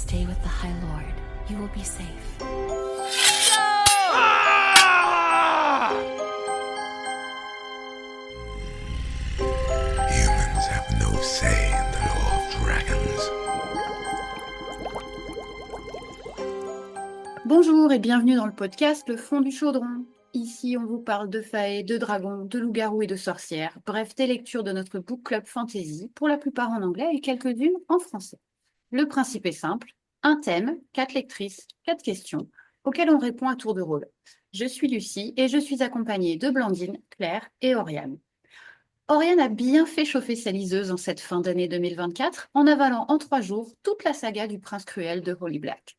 Stay with the High Lord. You will be safe. Humans have no say in the law of dragons. Bonjour et bienvenue dans le podcast Le Fond du Chaudron. Ici, on vous parle de fae, de dragons, de loups-garous et de sorcières. Bref, des lectures de notre book club fantasy, pour la plupart en anglais et quelques-unes en français. Le principe est simple, un thème, 4 lectrices, 4 questions, auxquelles on répond à tour de rôle. Je suis Lucie et je suis accompagnée de Blandine, Claire et Oriane. Oriane a bien fait chauffer sa liseuse en cette fin d'année 2024 en avalant en 3 jours toute la saga du Prince Cruel de Holly Black.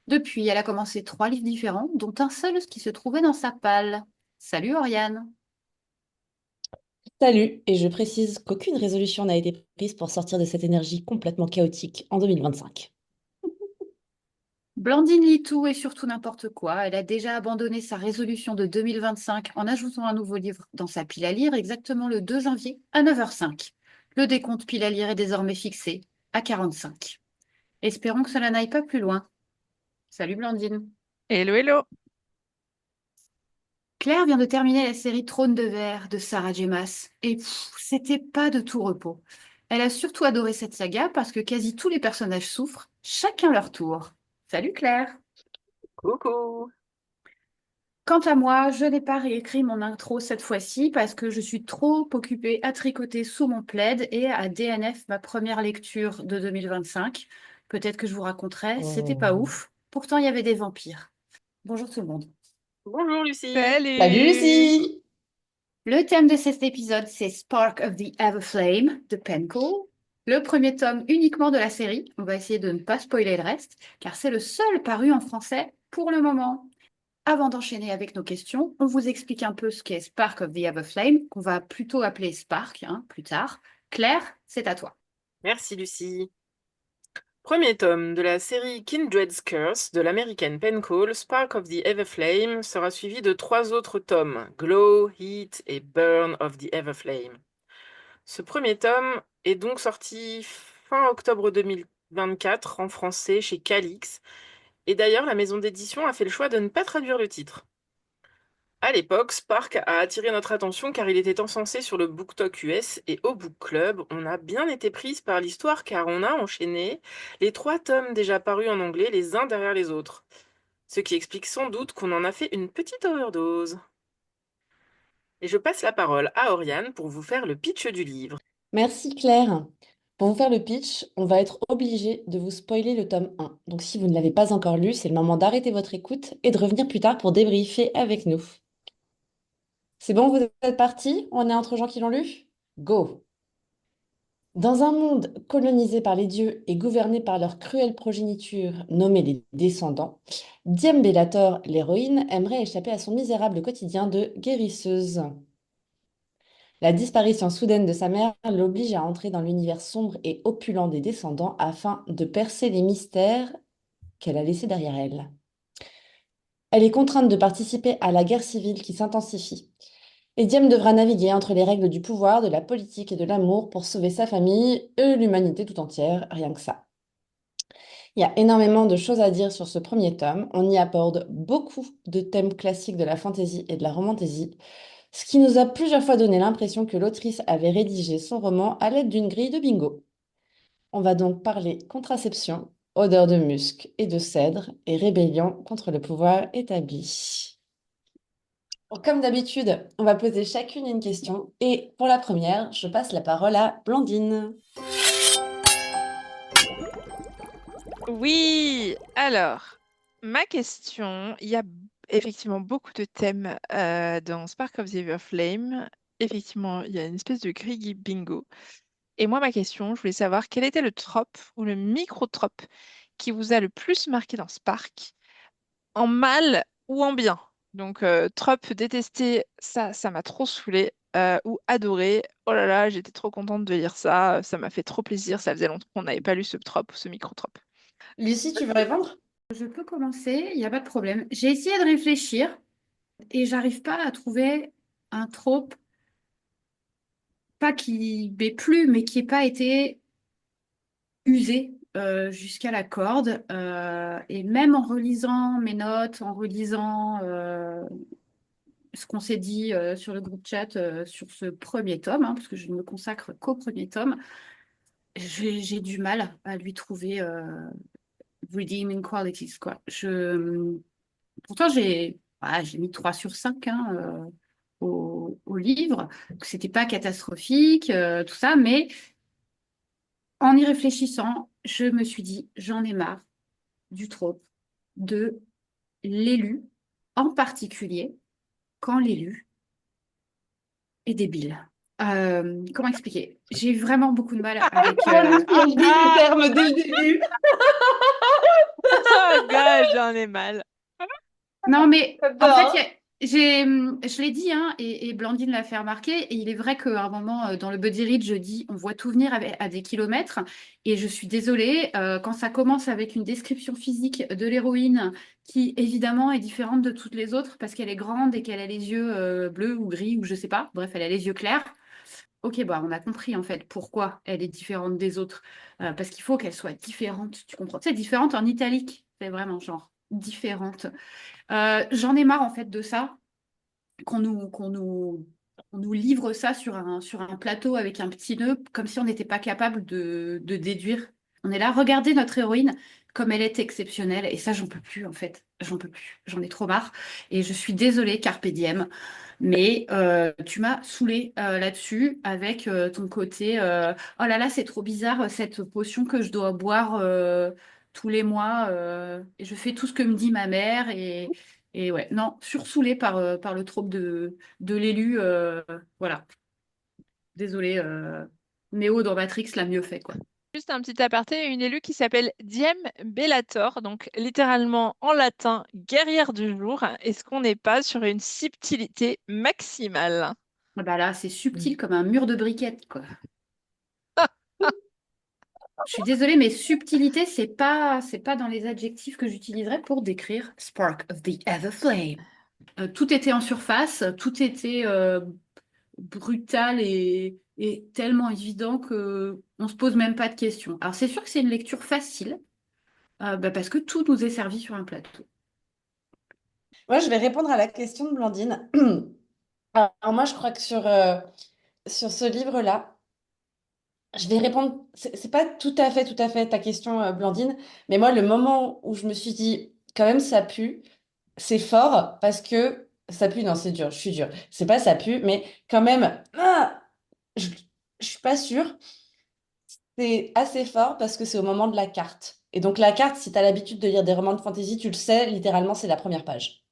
Depuis, elle a commencé 3 livres différents, dont un seul qui se trouvait dans sa palle. Salut Oriane. Salut, et je précise qu'aucune résolution n'a été prise pour sortir de cette énergie complètement chaotique en 2025. Blandine lit tout et surtout n'importe quoi. Elle a déjà abandonné sa résolution de 2025 en ajoutant un nouveau livre dans sa pile à lire exactement le 2 janvier à 9h05. Le décompte pile à lire est désormais fixé à 45. Espérons que cela n'aille pas plus loin. Salut Blandine. Hello, hello. Claire vient de terminer la série Trône de verre de Sarah J. Maas et c'était pas de tout repos. Elle a surtout adoré cette saga parce que quasi tous les personnages souffrent, chacun leur tour. Salut Claire. Coucou. Quant à moi, je n'ai pas réécrit mon intro cette fois-ci parce que je suis trop occupée à tricoter sous mon plaid et à DNF ma première lecture de 2025. Peut-être que je vous raconterai, c'était pas ouf. Pourtant, il y avait des vampires. Bonjour tout le monde. Bonjour Lucie. Salut. Salut Lucie! Le thème de cet épisode, c'est Spark of the Everflame de Penco. Le premier tome uniquement de la série. On va essayer de ne pas spoiler le reste, car c'est le seul paru en français pour le moment. Avant d'enchaîner avec nos questions, on vous explique un peu ce qu'est Spark of the Everflame, qu'on va plutôt appeler Spark plus tard. Claire, c'est à toi. Merci Lucie. Premier tome de la série Kindred's Curse de l'américaine Penco, Spark of the Everflame sera suivi de 3 autres tomes, Glow, Heat et Burn of the Everflame. Ce premier tome est donc sorti fin octobre 2024 en français chez Calix, et d'ailleurs la maison d'édition a fait le choix de ne pas traduire le titre. À l'époque, Spark a attiré notre attention car il était encensé sur le BookTok US et au Book Club, on a bien été prise par l'histoire car on a enchaîné les 3 tomes déjà parus en anglais les uns derrière les autres. Ce qui explique sans doute qu'on en a fait une petite overdose. Et je passe la parole à Oriane pour vous faire le pitch du livre. Merci Claire. Pour vous faire le pitch, on va être obligé de vous spoiler le tome 1. Donc si vous ne l'avez pas encore lu, c'est le moment d'arrêter votre écoute et de revenir plus tard pour débriefer avec nous. C'est bon, vous êtes partis? On est entre gens qui l'ont lu? Go! Dans un monde colonisé par les dieux et gouverné par leur cruelle progéniture nommée les Descendants, Diem Bellator, l'héroïne, aimerait échapper à son misérable quotidien de guérisseuse. La disparition soudaine de sa mère l'oblige à entrer dans l'univers sombre et opulent des Descendants afin de percer les mystères qu'elle a laissés derrière elle. Elle est contrainte de participer à la guerre civile qui s'intensifie. Et Diem devra naviguer entre les règles du pouvoir, de la politique et de l'amour pour sauver sa famille et l'humanité tout entière, rien que ça. Il y a énormément de choses à dire sur ce premier tome. On y aborde beaucoup de thèmes classiques de la fantasy et de la romantasy, ce qui nous a plusieurs fois donné l'impression que l'autrice avait rédigé son roman à l'aide d'une grille de bingo. On va donc parler contraception, odeur de musc et de cèdre et rébellion contre le pouvoir établi. Comme d'habitude, on va poser chacune une question. Et pour la première, je passe la parole à Blandine. Oui, alors, ma question, il y a effectivement beaucoup de thèmes dans Spark of the Everflame. Effectivement, il y a une espèce de grille bingo. Et moi, ma question, je voulais savoir quel était le trope ou le micro-trope qui vous a le plus marqué dans Spark, en mal ou en bien. Donc, trope détesté, ça m'a trop saoulé. Ou adoré, oh là là, j'étais trop contente de lire ça m'a fait trop plaisir, ça faisait longtemps qu'on n'avait pas lu ce trope ou ce micro-trope. Lucie, tu veux répondre? Je peux commencer, il n'y a pas de problème. J'ai essayé de réfléchir et j'arrive pas à trouver un trope, pas qui m'ait plu, mais qui n'ait pas été usé jusqu'à la corde. Et même en relisant mes notes, en relisant ce qu'on s'est dit sur le groupe chat sur ce premier tome, hein, parce que je ne me consacre qu'au premier tome, j'ai du mal à lui trouver redeeming qualities, quoi. Pourtant, j'ai mis 3 sur 5 hein, au livre. Donc, c'était pas catastrophique, tout ça, mais en y réfléchissant, je me suis dit, j'en ai marre du trope de l'élu, en particulier quand l'élu est débile. Comment expliquer? J'ai vraiment beaucoup de mal avec. Tu as dit le terme dès le début. Oh God, j'en ai mal. Non, mais en fait, J'adore. je l'ai dit, hein, et Blandine l'a fait remarquer, et il est vrai qu'à un moment, dans le Buddy Read, je dis, on voit tout venir à des kilomètres, et je suis désolée, quand ça commence avec une description physique de l'héroïne, qui évidemment est différente de toutes les autres, parce qu'elle est grande et qu'elle a les yeux bleus ou gris, ou je sais pas, bref, elle a les yeux clairs. Ok, bah on a compris en fait pourquoi elle est différente des autres. Parce qu'il faut qu'elle soit différente, tu comprends? C'est différente en italique, c'est vraiment genre différente. J'en ai marre en fait de ça, qu'on nous livre ça sur un plateau avec un petit nœud, comme si on n'était pas capable de déduire. On est là, regardez notre héroïne comme elle est exceptionnelle, et ça j'en peux plus en fait, j'en peux plus, j'en ai trop marre, et je suis désolée Carpe Diem, mais tu m'as saoulée là-dessus avec ton côté oh là là c'est trop bizarre cette potion que je dois boire tous les mois, et je fais tout ce que me dit ma mère, et ouais, non, sursoulée par le trope de l'élu. Voilà, désolée, Néo dans Matrix l'a mieux fait, quoi. Juste un petit aparté, une élue qui s'appelle Diem Bellator, donc littéralement en latin guerrière du jour. Est-ce qu'on n'est pas sur une subtilité maximale? Ah bah là, c'est subtil comme un mur de briquettes, quoi. Je suis désolée, mais subtilité, c'est pas dans les adjectifs que j'utiliserais pour décrire Spark of the Everflame. Tout était en surface, tout était brutal et tellement évident que on se pose même pas de questions. Alors c'est sûr que c'est une lecture facile, bah, parce que tout nous est servi sur un plateau. Moi, je vais répondre à la question de Blandine. Alors moi, je crois que sur ce livre-là, je vais répondre. C'est pas tout à fait ta question, Blandine, mais moi, le moment où je me suis dit, quand même, ça pue, c'est fort parce que ça pue. Non, c'est dur, je suis dure. C'est pas ça pue, mais quand même, je, je suis pas sûre. C'est assez fort parce que c'est au moment de la carte. Et donc, la carte, si tu as l'habitude de lire des romans de fantasy, tu le sais, littéralement, c'est la première page.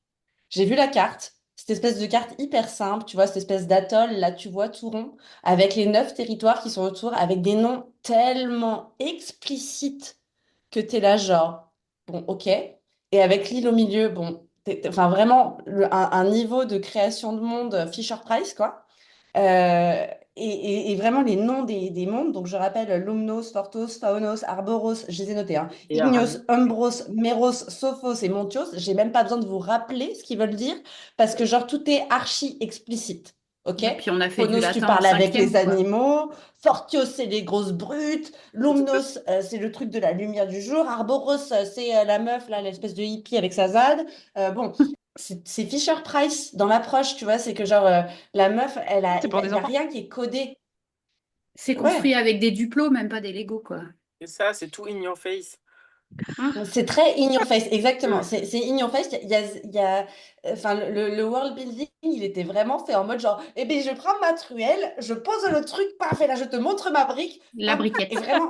J'ai vu la carte, cette espèce de carte hyper simple, tu vois, cette espèce d'atoll, là, tu vois, tout rond, avec les 9 territoires qui sont autour, avec des noms tellement explicites que t'es là, genre, bon, ok. Et avec l'île au milieu, bon, enfin, vraiment, un niveau de création de monde Fisher-Price, quoi. Euh, et vraiment les noms des mondes, donc je rappelle Lumnos, Fortos, Faunos, Arboros, je les ai notés, hein. Et Ignios, Aramis. Umbros, Meros, Sophos et Montios, j'ai même pas besoin de vous rappeler ce qu'ils veulent dire, parce que genre tout est archi explicite, ok? Et puis on a fait du Phonos, tu latin en parles avec les cinquième, quoi. animaux, Fortios, c'est les grosses brutes, C'est tout Lumnos, c'est le truc de la lumière du jour, Arboros, c'est la meuf, là, l'espèce de hippie avec sa ZAD. Bon, c'est Fisher-Price dans l'approche, tu vois, c'est que genre... la meuf, C'est il pour des y a enfants. rien qui est codé. C'est construit Ouais, avec des duplos, même pas des Lego, quoi. Et ça, c'est tout in your face. Hein. c'est très in your face, exactement. Mm. C'est in your face. Enfin, le world building, il était vraiment fait en mode genre, eh bien, je prends ma truelle, je pose le truc, paf, et là, je te montre ma brique, La pam. Et briquette. vraiment,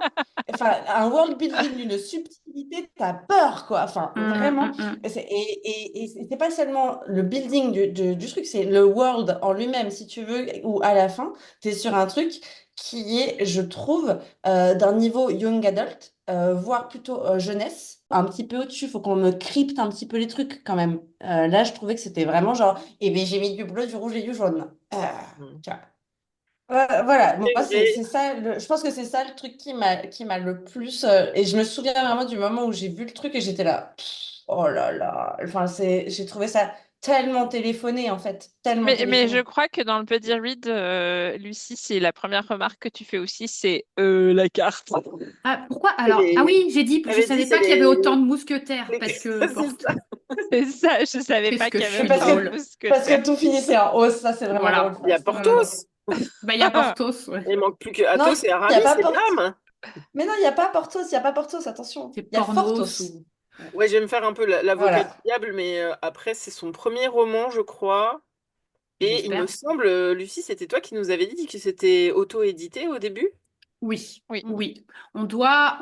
enfin, un world building d'une subtilité, t'as peur, quoi. Enfin, vraiment. Hum. Et c'est pas seulement le building du truc, c'est le world en lui-même, si tu veux, où à la fin, t'es sur un truc qui est, je trouve, d'un niveau young adult, voire plutôt jeunesse, un petit peu au-dessus. Faut qu'on me crypte un petit peu les trucs quand même. Là, je trouvais que c'était vraiment genre, eh bien, j'ai mis du bleu, du rouge et du jaune. Mm. Tu vois. Voilà, moi, C'est vrai. c'est ça, je pense que c'est ça le truc qui m'a le plus. Et je me souviens vraiment du moment où j'ai vu le truc et j'étais là, pff, oh là là. Enfin, j'ai trouvé ça tellement téléphoné, en fait. Tellement Mais je téléphoné. crois que dans le buddy read, Lucie, c'est la première remarque que tu fais aussi, c'est la carte. Ah, pourquoi? Et Alors, ah les... oui, j'ai dit, je J'avais dit, savais c'est pas qu'il y avait autant les... de mousquetaires, les... parce que C'est Porto. ça. C'est ça, je savais Qu'est-ce pas que qu'il y je avait Mais suis parce autant de drôle. parce mousquetaires. que tout finissait en O, ça, c'est vraiment drôle. Voilà. Il y a C'est vraiment drôle. Porthos. Bah, il y a Porthos, ouais. Il manque plus que Non, Athos et il n'y a Aramis pas et Porthos. bam! Mais non, il n'y a pas Porthos, il n'y a pas Porthos, attention. C'est Il y a Pornos Forthos. ou. Ouais. Ouais, je vais me faire un peu l'avocat du Voilà. diable, mais après, c'est son premier roman, je crois. Et il me J'espère. semble, Lucie, c'était toi qui nous avais dit que c'était auto-édité au début? Oui, Oui. oui. On doit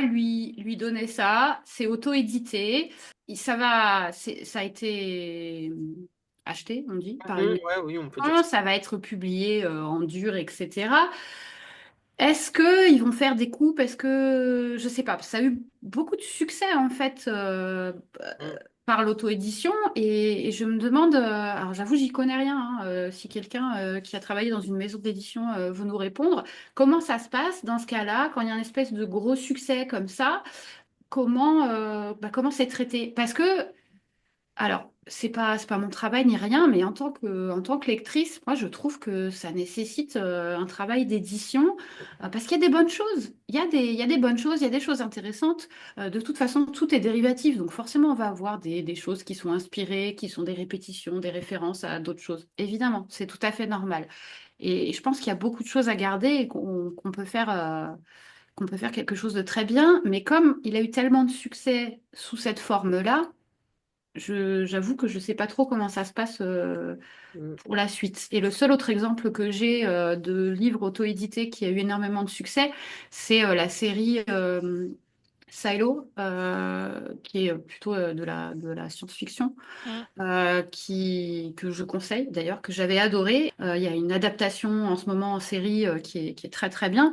lui donner ça. C'est auto-édité. Ça a été acheté, on dit, par une Mhm, maison. ouais, oui, on peut dire ça. Ça va être publié en dur, etc. Est-ce que ils vont faire des coupes? Est-ce que je sais pas. Ça a eu beaucoup de succès en fait Mm. par l'auto-édition et je me demande. Alors j'avoue, j'y connais rien. Si quelqu'un qui a travaillé dans une maison d'édition veut nous répondre, comment ça se passe dans ce cas-là quand il y a une espèce de gros succès comme ça? Comment c'est traité? Parce que alors, c'est pas mon travail ni rien, mais en tant que lectrice, moi, je trouve que ça nécessite un travail d'édition parce qu'il y a des bonnes choses. Il y a des bonnes choses, il y a des choses intéressantes. De toute façon, tout est dérivatif, donc forcément, on va avoir des choses qui sont inspirées, qui sont des répétitions, des références à d'autres choses. Évidemment, c'est tout à fait normal. Et je pense qu'il y a beaucoup de choses à garder et qu'on peut faire quelque chose de très bien. Mais comme il a eu tellement de succès sous cette forme-là, j'avoue que je sais pas trop comment ça se passe Mm. pour la suite. Et le seul autre exemple que j'ai de livre auto-édité qui a eu énormément de succès, c'est la série Silo, qui est plutôt de la science-fiction, Mm. que je conseille d'ailleurs, que j'avais adoré. Il y a une adaptation en ce moment en série qui est très très bien.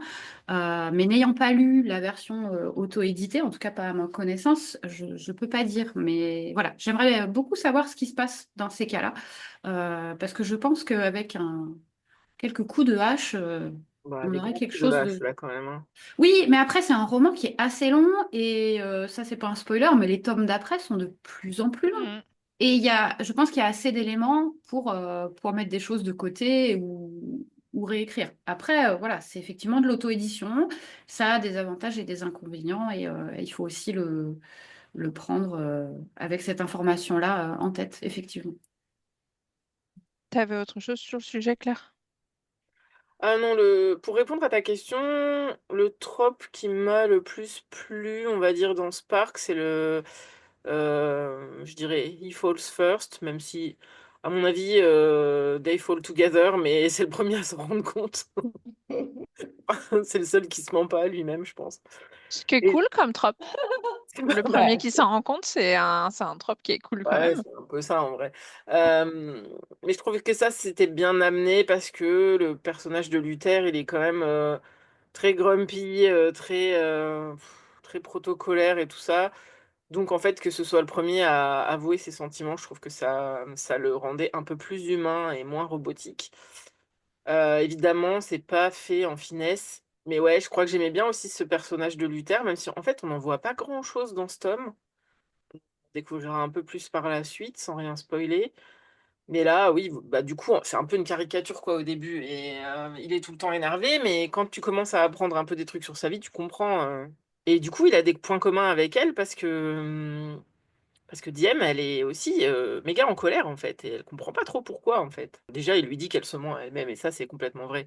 Mais n'ayant pas lu la version auto-éditée, en tout cas pas à ma connaissance, je ne peux pas dire. Mais voilà, j'aimerais beaucoup savoir ce qui se passe dans ces cas-là. Parce que je pense qu'avec quelques coups de hache, Bah, on des aurait gros quelque coups de chose hache, de... là, quand même, hein. Oui, mais après, c'est un roman qui est assez long et ça, c'est pas un spoiler, mais les tomes d'après sont de plus en plus longs. Mm. Et je pense qu'il y a assez d'éléments pour mettre des choses de côté ou réécrire. Après, voilà, c'est effectivement de l'auto-édition. Ça a des avantages et des inconvénients et il faut aussi le prendre avec cette information-là en tête, effectivement. T'avais autre chose sur le sujet, Claire? Ah non, pour répondre à ta question, le trope qui m'a le plus plu, on va dire, dans Spark, c'est je dirais, He Falls First, même si, à mon avis, They Fall Together, mais c'est le premier à s'en rendre compte. C'est le seul qui se ment pas à lui-même, je pense. Ce qui est Et cool comme trope. Le premier Ouais. qui s'en rend compte, c'est un trope qui est cool quand ouais, même. c'est un peu ça en vrai. Mais je trouve que ça, c'était bien amené parce que le personnage de Luther, il est quand même très grumpy, très protocolaire et tout ça. Donc en fait, que ce soit le premier à avouer ses sentiments, je trouve que ça le rendait un peu plus humain et moins robotique. Évidemment, c'est pas fait en finesse. Mais ouais, je crois que j'aimais bien aussi ce personnage de Luther, même si en fait on n'en voit pas grand-chose dans ce tome. On découvrira un peu plus par la suite, sans rien spoiler. Mais là, oui, bah du coup, c'est un peu une caricature quoi au début. Et il est tout le temps énervé, mais quand tu commences à apprendre un peu des trucs sur sa vie, tu comprends. Et du coup, il a des points communs avec elle parce que Diem, elle est aussi méga en colère en fait, et elle comprend pas trop pourquoi en fait. Déjà, il lui dit qu'elle se ment à elle-même, et ça, c'est complètement vrai.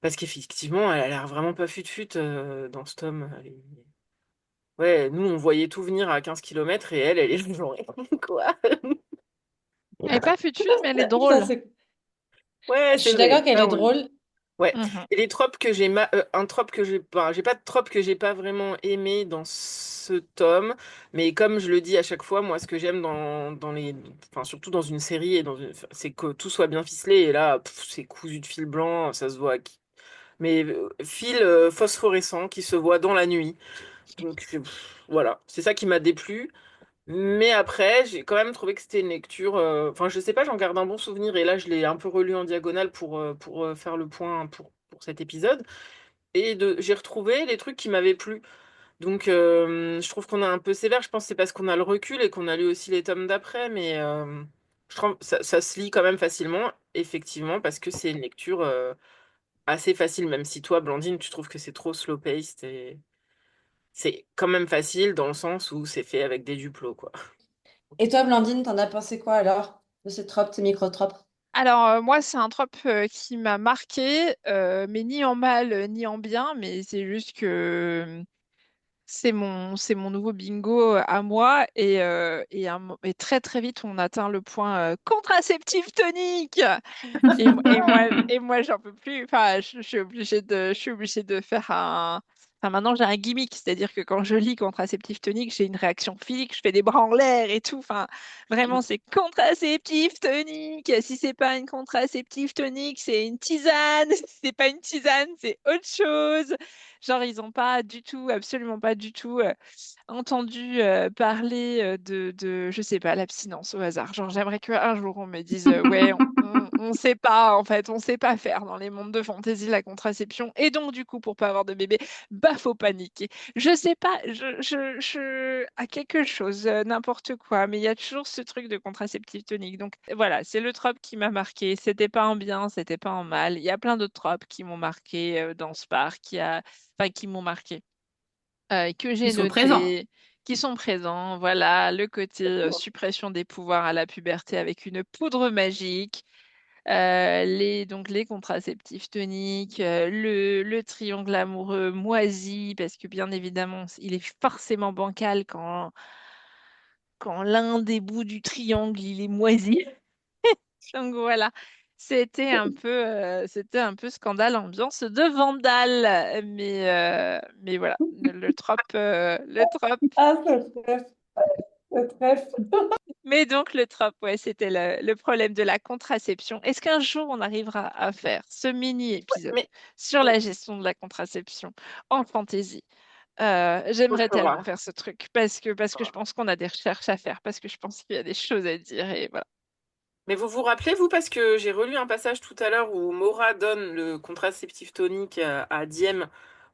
Parce qu'effectivement, elle a l'air vraiment pas fut-fut dans ce tome. Ouais, nous, on voyait tout venir à 15 kilomètres et elle est genre, quoi? Elle est pas fut-fut, mais elle est Ça, drôle. Ouais, je c'est suis vrai. d'accord qu'elle Ça, est drôle. ouais. Mhm. Et les tropes que un trope que j'ai pas de trope que j'ai pas vraiment aimé dans ce tome, mais comme je le dis à chaque fois, moi, ce que j'aime enfin, surtout dans une série c'est que tout soit bien ficelé, et là, c'est cousu de fil blanc, ça se voit. Mais fil phosphorescent qui se voit dans la nuit. Donc, voilà. C'est ça qui m'a déplu. Mais après, j'ai quand même trouvé que c'était une lecture. Enfin, je sais pas, j'en garde un bon souvenir. Et là, je l'ai un peu relu en diagonale pour faire le point pour cet épisode. Et j'ai retrouvé les trucs qui m'avaient plu. Donc, je trouve qu'on est un peu sévère. Je pense que c'est parce qu'on a le recul et qu'on a lu aussi les tomes d'après. Mais Je trouve ça se lit quand même facilement, effectivement, parce que c'est une lecture assez facile, même si toi, Blandine, tu trouves que c'est trop slow-paced et c'est quand même facile dans le sens où c'est fait avec des duplos, quoi. Et toi, Blandine, t'en as pensé quoi alors de ce trope, ces micro-tropes? Alors, moi, c'est un trope qui m'a marqué, mais ni en mal ni en bien, mais c'est juste que c'est mon nouveau bingo à moi et très très vite on atteint le point contraceptif tonique et moi j'en peux plus. Enfin, je suis obligée de faire un. Enfin, maintenant j'ai un gimmick, c'est-à-dire que quand je lis contraceptif tonique, j'ai une réaction physique, je fais des bras en l'air et tout. Enfin, vraiment c'est contraceptif tonique. Si c'est pas une contraceptif tonique, c'est une tisane. Si c'est pas une tisane, c'est autre chose. Genre, ils n'ont pas du tout, absolument pas du tout entendu parler je sais pas, l'abstinence au hasard. Genre, j'aimerais qu'un jour on me dise, ouais, on sait pas, en fait, on sait pas faire dans les mondes de fantasy la contraception. Et donc, du coup, pour pas avoir de bébé, bah, faut paniquer. Je sais pas, à quelque chose, n'importe quoi, mais il y a toujours ce truc de contraceptif tonique. Donc, voilà, c'est le trope qui m'a marqué. C'était pas en bien, c'était pas en mal. Il y a plein d'autres tropes qui m'ont marqué dans ce parc, enfin, qui m'ont marqué que Ils j'ai sont présents. noté, qui sont présents. Voilà, le côté suppression des pouvoirs à la puberté avec une poudre magique, donc les contraceptifs toniques, le triangle amoureux moisi, parce que bien évidemment, il est forcément bancal quand l'un des bouts du triangle, il est moisi. Donc voilà. C'était un peu scandale ambiance de Vandale, mais voilà, le trope. Ah, ce trèfle. Mais donc le trope, ouais, c'était le problème de la contraception. Est-ce qu'un jour on arrivera à faire ce mini-épisode Mais sur la gestion de la contraception en fantasy? on le J'aimerais tellement fera. faire ce truc parce que je pense qu'on a des recherches à faire, parce que je pense qu'il y a des choses à dire et voilà. Mais vous vous rappelez, vous, parce que j'ai relu un passage tout à l'heure où Maura donne le contraceptif tonique à Diem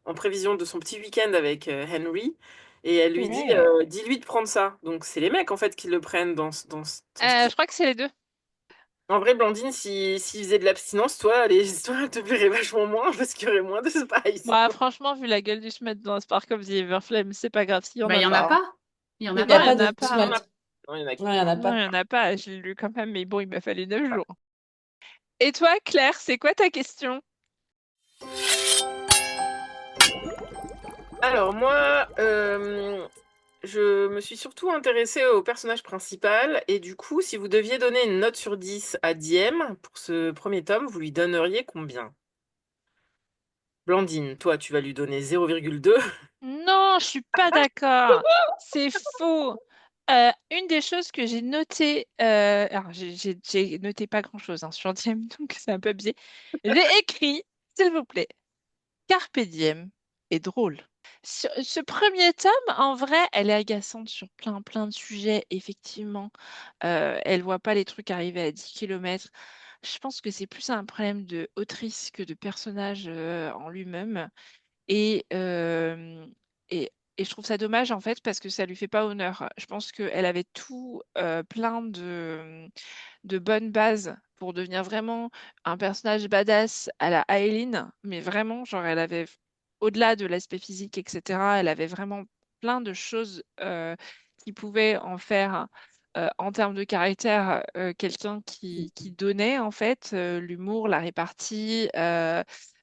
en prévision de son petit week-end avec Henry, et elle lui dit, Ouais. dis-lui de prendre ça. Donc c'est les mecs en fait qui le prennent dans ce Je crois que c'est les deux. En vrai, Blandine, s'il faisait de l'abstinence, toi, les histoires elles te plairaient vachement moins parce qu'il y aurait moins de spice. Moi, franchement, vu la gueule du Schmidt dans Spark of the Everflame, c'est pas grave s'il y en Bah, il a y en a pas, hein. pas. Il y en Il a n'y a Non, il y pas. pas en de a pas, Il y hein. en a, smut. non, il y en a Non, il n'y en qu'un. a Non, il pas. y en a pas. Je l'ai lu quand même, mais bon, il m'a fallu 9 jours. Et toi, Claire, c'est quoi ta question? Alors moi, je me suis surtout intéressée au personnage principal et du coup, si vous deviez donner une note sur 10 à Diem pour ce premier tome, vous lui donneriez combien? Blandine, toi, tu vas lui donner 0,2. Non, je suis pas d'accord. C'est faux. Une des choses que j'ai notées, alors j'ai noté pas grand-chose hein, sur Diem, donc c'est un peu biais. J'ai écrit, s'il vous plaît, Carpe Diem est drôle. Ce premier tome, en vrai, elle est agaçante sur plein, plein de sujets, effectivement. Elle voit pas les trucs arriver à 10 kilomètres. Je pense que c'est plus un problème de autrice que de personnage en lui-même. Et, euh, et je trouve ça dommage, en fait, parce que ça lui fait pas honneur. Je pense qu'elle avait tout plein de bonnes bases pour devenir vraiment un personnage badass à la Aileen, mais vraiment, genre, elle avait, au-delà de l'aspect physique, etc., elle avait vraiment plein de choses qui pouvaient en faire, en termes de caractère, quelqu'un qui donnait, en fait, l'humour, la répartie.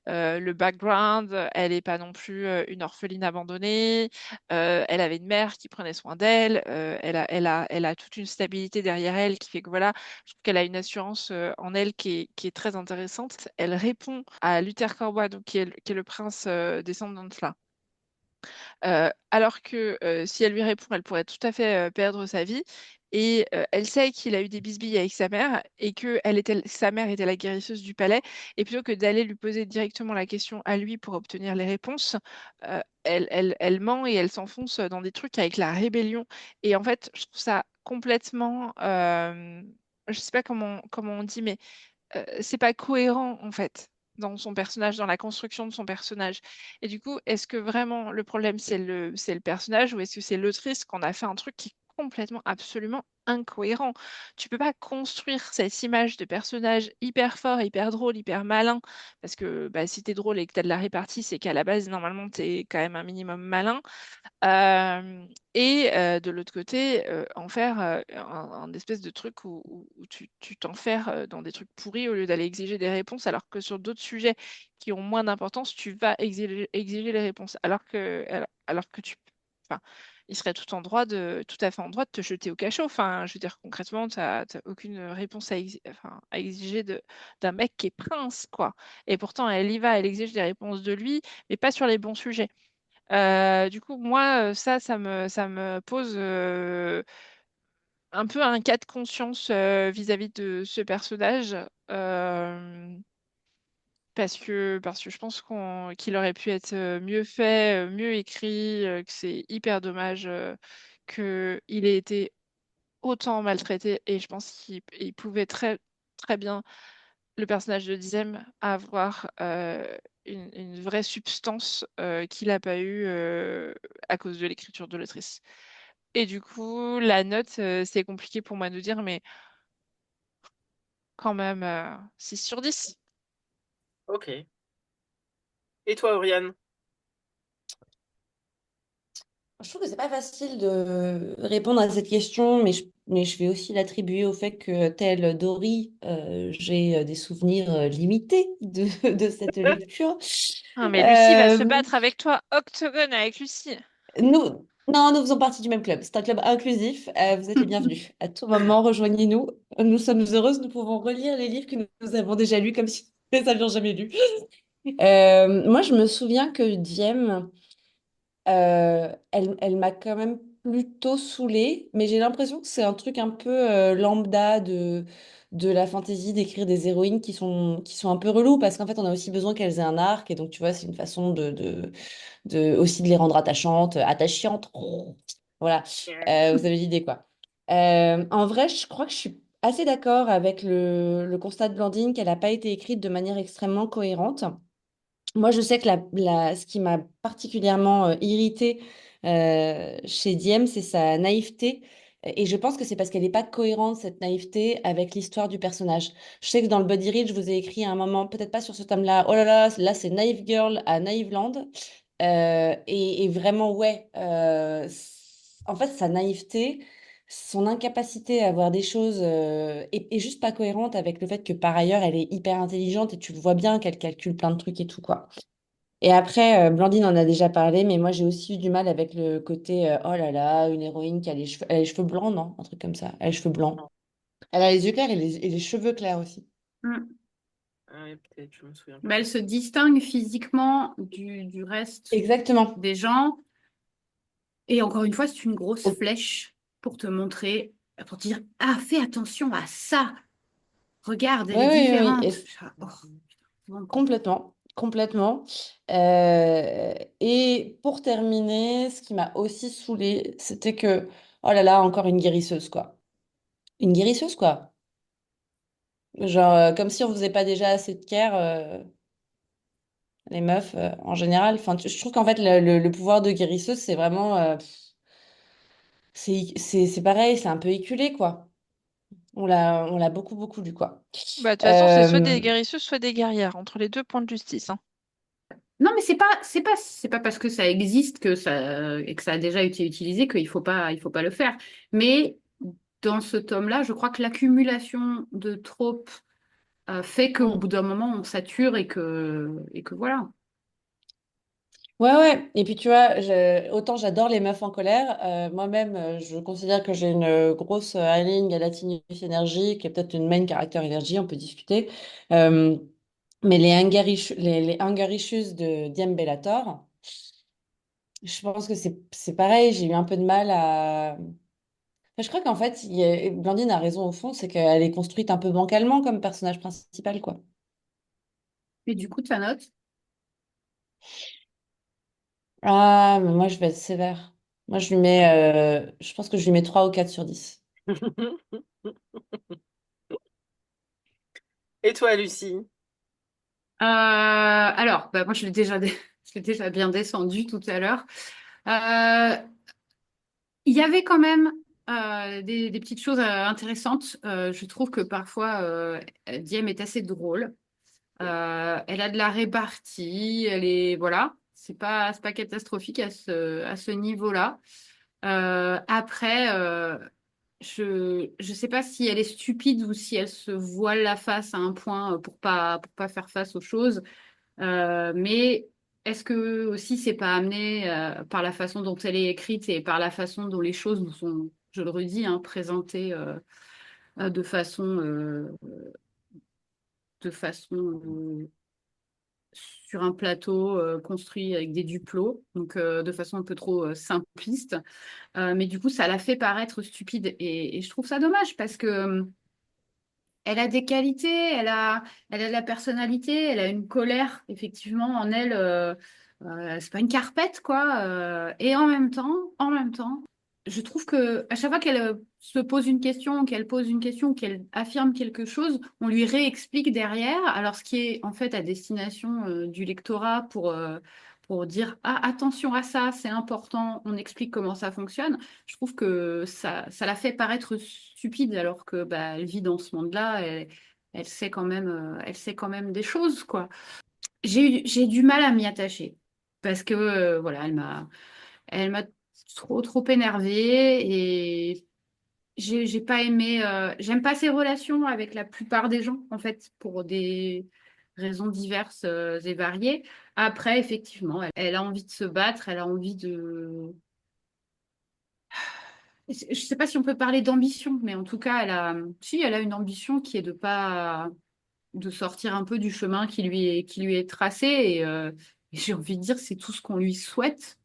Le background, elle n'est pas non plus une orpheline abandonnée. Elle avait une mère qui prenait soin d'elle. Elle a toute une stabilité derrière elle qui fait que voilà, je trouve qu'elle a une assurance en elle qui est très intéressante. Elle répond à Luther Corbois, donc qui est le prince descendant de là. Alors que si elle lui répond, elle pourrait tout à fait perdre sa vie. Et elle sait qu'il a eu des bisbilles avec sa mère et que sa mère était la guérisseuse du palais. Et plutôt que d'aller lui poser directement la question à lui pour obtenir les réponses, elle ment et elle s'enfonce dans des trucs avec la rébellion. Et en fait, je trouve ça complètement, je sais pas comment on dit, mais c'est pas cohérent en fait dans son personnage, dans la construction de son personnage. Et du coup, est-ce que vraiment le problème c'est le personnage ou est-ce que c'est l'autrice qu'on a fait un truc qui est complètement, absolument incohérent. Tu peux pas construire cette image de personnage hyper fort, hyper drôle, hyper malin, parce que bah, si t'es drôle et que t'as de la répartie, c'est qu'à la base, normalement, t'es quand même un minimum malin. De l'autre côté, en faire un espèce de truc où tu t'enferres dans des trucs pourris au lieu d'aller exiger des réponses, alors que sur d'autres sujets qui ont moins d'importance, tu vas exiger les réponses. Alors que enfin, il serait tout à fait en droit de te jeter au cachot. Enfin, je veux dire, concrètement, t'as aucune réponse à exiger d'un mec qui est prince, quoi. Et pourtant, elle y va, elle exige des réponses de lui, mais pas sur les bons sujets. Du coup, moi, ça me pose un peu un cas de conscience vis-à-vis de ce personnage. euh, parce que je pense qu'il aurait pu être mieux fait, mieux écrit, que c'est hyper dommage qu'il ait été autant maltraité. Et je pense qu'il pouvait très bien, le personnage de Diem, avoir une vraie substance qu'il n'a pas eu à cause de l'écriture de l'autrice. Et du coup, la note, c'est compliqué pour moi de dire, mais quand même 6 sur 10. Ok. Et toi, Oriane? Je trouve que c'est pas facile de répondre à cette question, mais je vais aussi l'attribuer au fait que, tel Dory, j'ai des souvenirs limités de cette lecture. Ah, mais Lucie va se Euh, battre avec toi, octogone avec Lucie. non, nous faisons partie du même club. C'est un club inclusif. Vous êtes les bienvenus. À tout moment, rejoignez-nous. Nous sommes heureuses. Nous pouvons relire les livres que nous avons déjà lus comme si nous ne les avions jamais lus. Moi, je me souviens que Diem, elle m'a quand même plutôt saoulée, mais j'ai l'impression que c'est un truc un peu lambda de la fantaisie d'écrire des héroïnes qui sont un peu reloues, parce qu'en fait, on a aussi besoin qu'elles aient un arc, et donc, tu vois, c'est une façon aussi de les rendre attachantes, attachantes. Voilà. Vous avez l'idée, quoi. En vrai, je crois que je suis assez d'accord avec le constat de Blandine qu'elle n'a pas été écrite de manière extrêmement cohérente. Moi, je sais que ce qui m'a particulièrement irritée chez Diem, c'est sa naïveté. Et je pense que c'est parce qu'elle n'est pas cohérente, cette naïveté, avec l'histoire du personnage. Je sais que dans le Body Read, je vous ai écrit à un moment, peut-être pas sur ce tome-là, oh là là c'est Naïve Girl à Naïve Land. Et vraiment, ouais, en fait, sa naïveté, son incapacité à voir des choses est juste pas cohérente avec le fait que par ailleurs, elle est hyper intelligente et tu le vois bien qu'elle calcule plein de trucs et tout, quoi. Et après, Blandine en a déjà parlé, mais moi j'ai aussi eu du mal avec le côté oh là là, une héroïne qui a elle a les cheveux blancs, non? Un truc comme ça. Elle a les cheveux blancs. Elle a les yeux clairs et les cheveux clairs aussi. Mm. Ah oui, peut-être, je me souviens Bah, elle plus. se distingue physiquement du reste Exactement. des gens. Et encore une fois, c'est une grosse flèche pour te montrer, pour te dire, ah, fais attention à ça. Regarde, elle Oui, est oui, oui, oui. différente. Oh, putain, bon, quoi. Complètement. Complètement. Et pour terminer, ce qui m'a aussi saoulée, c'était que, oh là là, encore une guérisseuse, quoi. Une guérisseuse, quoi. Genre, comme si on faisait pas déjà assez de care. Les meufs en général. Enfin, je trouve qu'en fait, le pouvoir de guérisseuse, c'est vraiment. C'est pareil, c'est un peu éculé, quoi. On l'a beaucoup, beaucoup lu, quoi. Bah, de toute façon, c'est soit des Euh, guérisseuses, soit des guerrières, entre les deux points de justice, hein. Non, mais c'est pas parce que ça existe que ça, et que ça a déjà été utilisé il faut pas le faire. Mais dans ce tome-là, je crois que l'accumulation de tropes fait qu'au mm. bout d'un moment, on sature et que voilà. Ouais, ouais. Et puis, tu vois, autant j'adore les meufs en colère. Moi-même, je considère que j'ai une grosse Aileen Galatinius énergie, qui est peut-être une main character énergie, on peut discuter. Euh, mais les Hungarishus de Diem Bellator, je pense que c'est pareil. J'ai eu un peu de mal à. Je crois qu'en fait, Blandine a raison au fond, c'est qu'elle est construite un peu bancalement comme personnage principal, quoi. Et du coup, ta note? Ah, mais moi, je vais être sévère. Moi, je pense que je lui mets 3 ou 4 sur 10. Et toi, Lucie? Alors, bah, moi, je l'ai déjà bien descendu tout à l'heure. Euh, Il y avait quand même des petites choses intéressantes. Je trouve que parfois, Diem est assez drôle. Elle a de la répartie, elle est, voilà, c'est pas catastrophique à ce niveau-là. Après, je sais pas si elle est stupide ou si elle se voile la face à un point pour pas faire face aux choses. Mais est-ce que aussi c'est pas amené par la façon dont elle est écrite et par la façon dont les choses nous sont, je le redis, hein, présentées de façon sur un plateau construit avec des duplos, donc de façon un peu trop simpliste. Mais du coup, ça la fait paraître stupide et je trouve ça dommage parce que elle a des qualités, elle a de la personnalité, elle a une colère effectivement en elle. C'est pas une carpette quoi. Et en même temps, je trouve que à chaque fois qu'elle se pose une question, qu'elle pose une question, qu'elle affirme quelque chose, on lui réexplique derrière. Alors ce qui est en fait à destination du lectorat pour dire ah attention à ça, c'est important, on explique comment ça fonctionne. Je trouve que ça la fait paraître stupide alors que bah, elle vit dans ce monde-là, elle sait quand même des choses, quoi. J'ai du mal à m'y attacher parce que voilà, elle m'a trop énervée et j'ai pas aimé, j'aime pas ses relations avec la plupart des gens en fait pour des raisons diverses et variées. Après, effectivement, elle a envie de se battre, elle a envie de je ne sais pas si on peut parler d'ambition, mais en tout cas, si, elle a une ambition qui est de pas, de sortir un peu du chemin qui lui est tracé. Et j'ai envie de dire, c'est tout ce qu'on lui souhaite.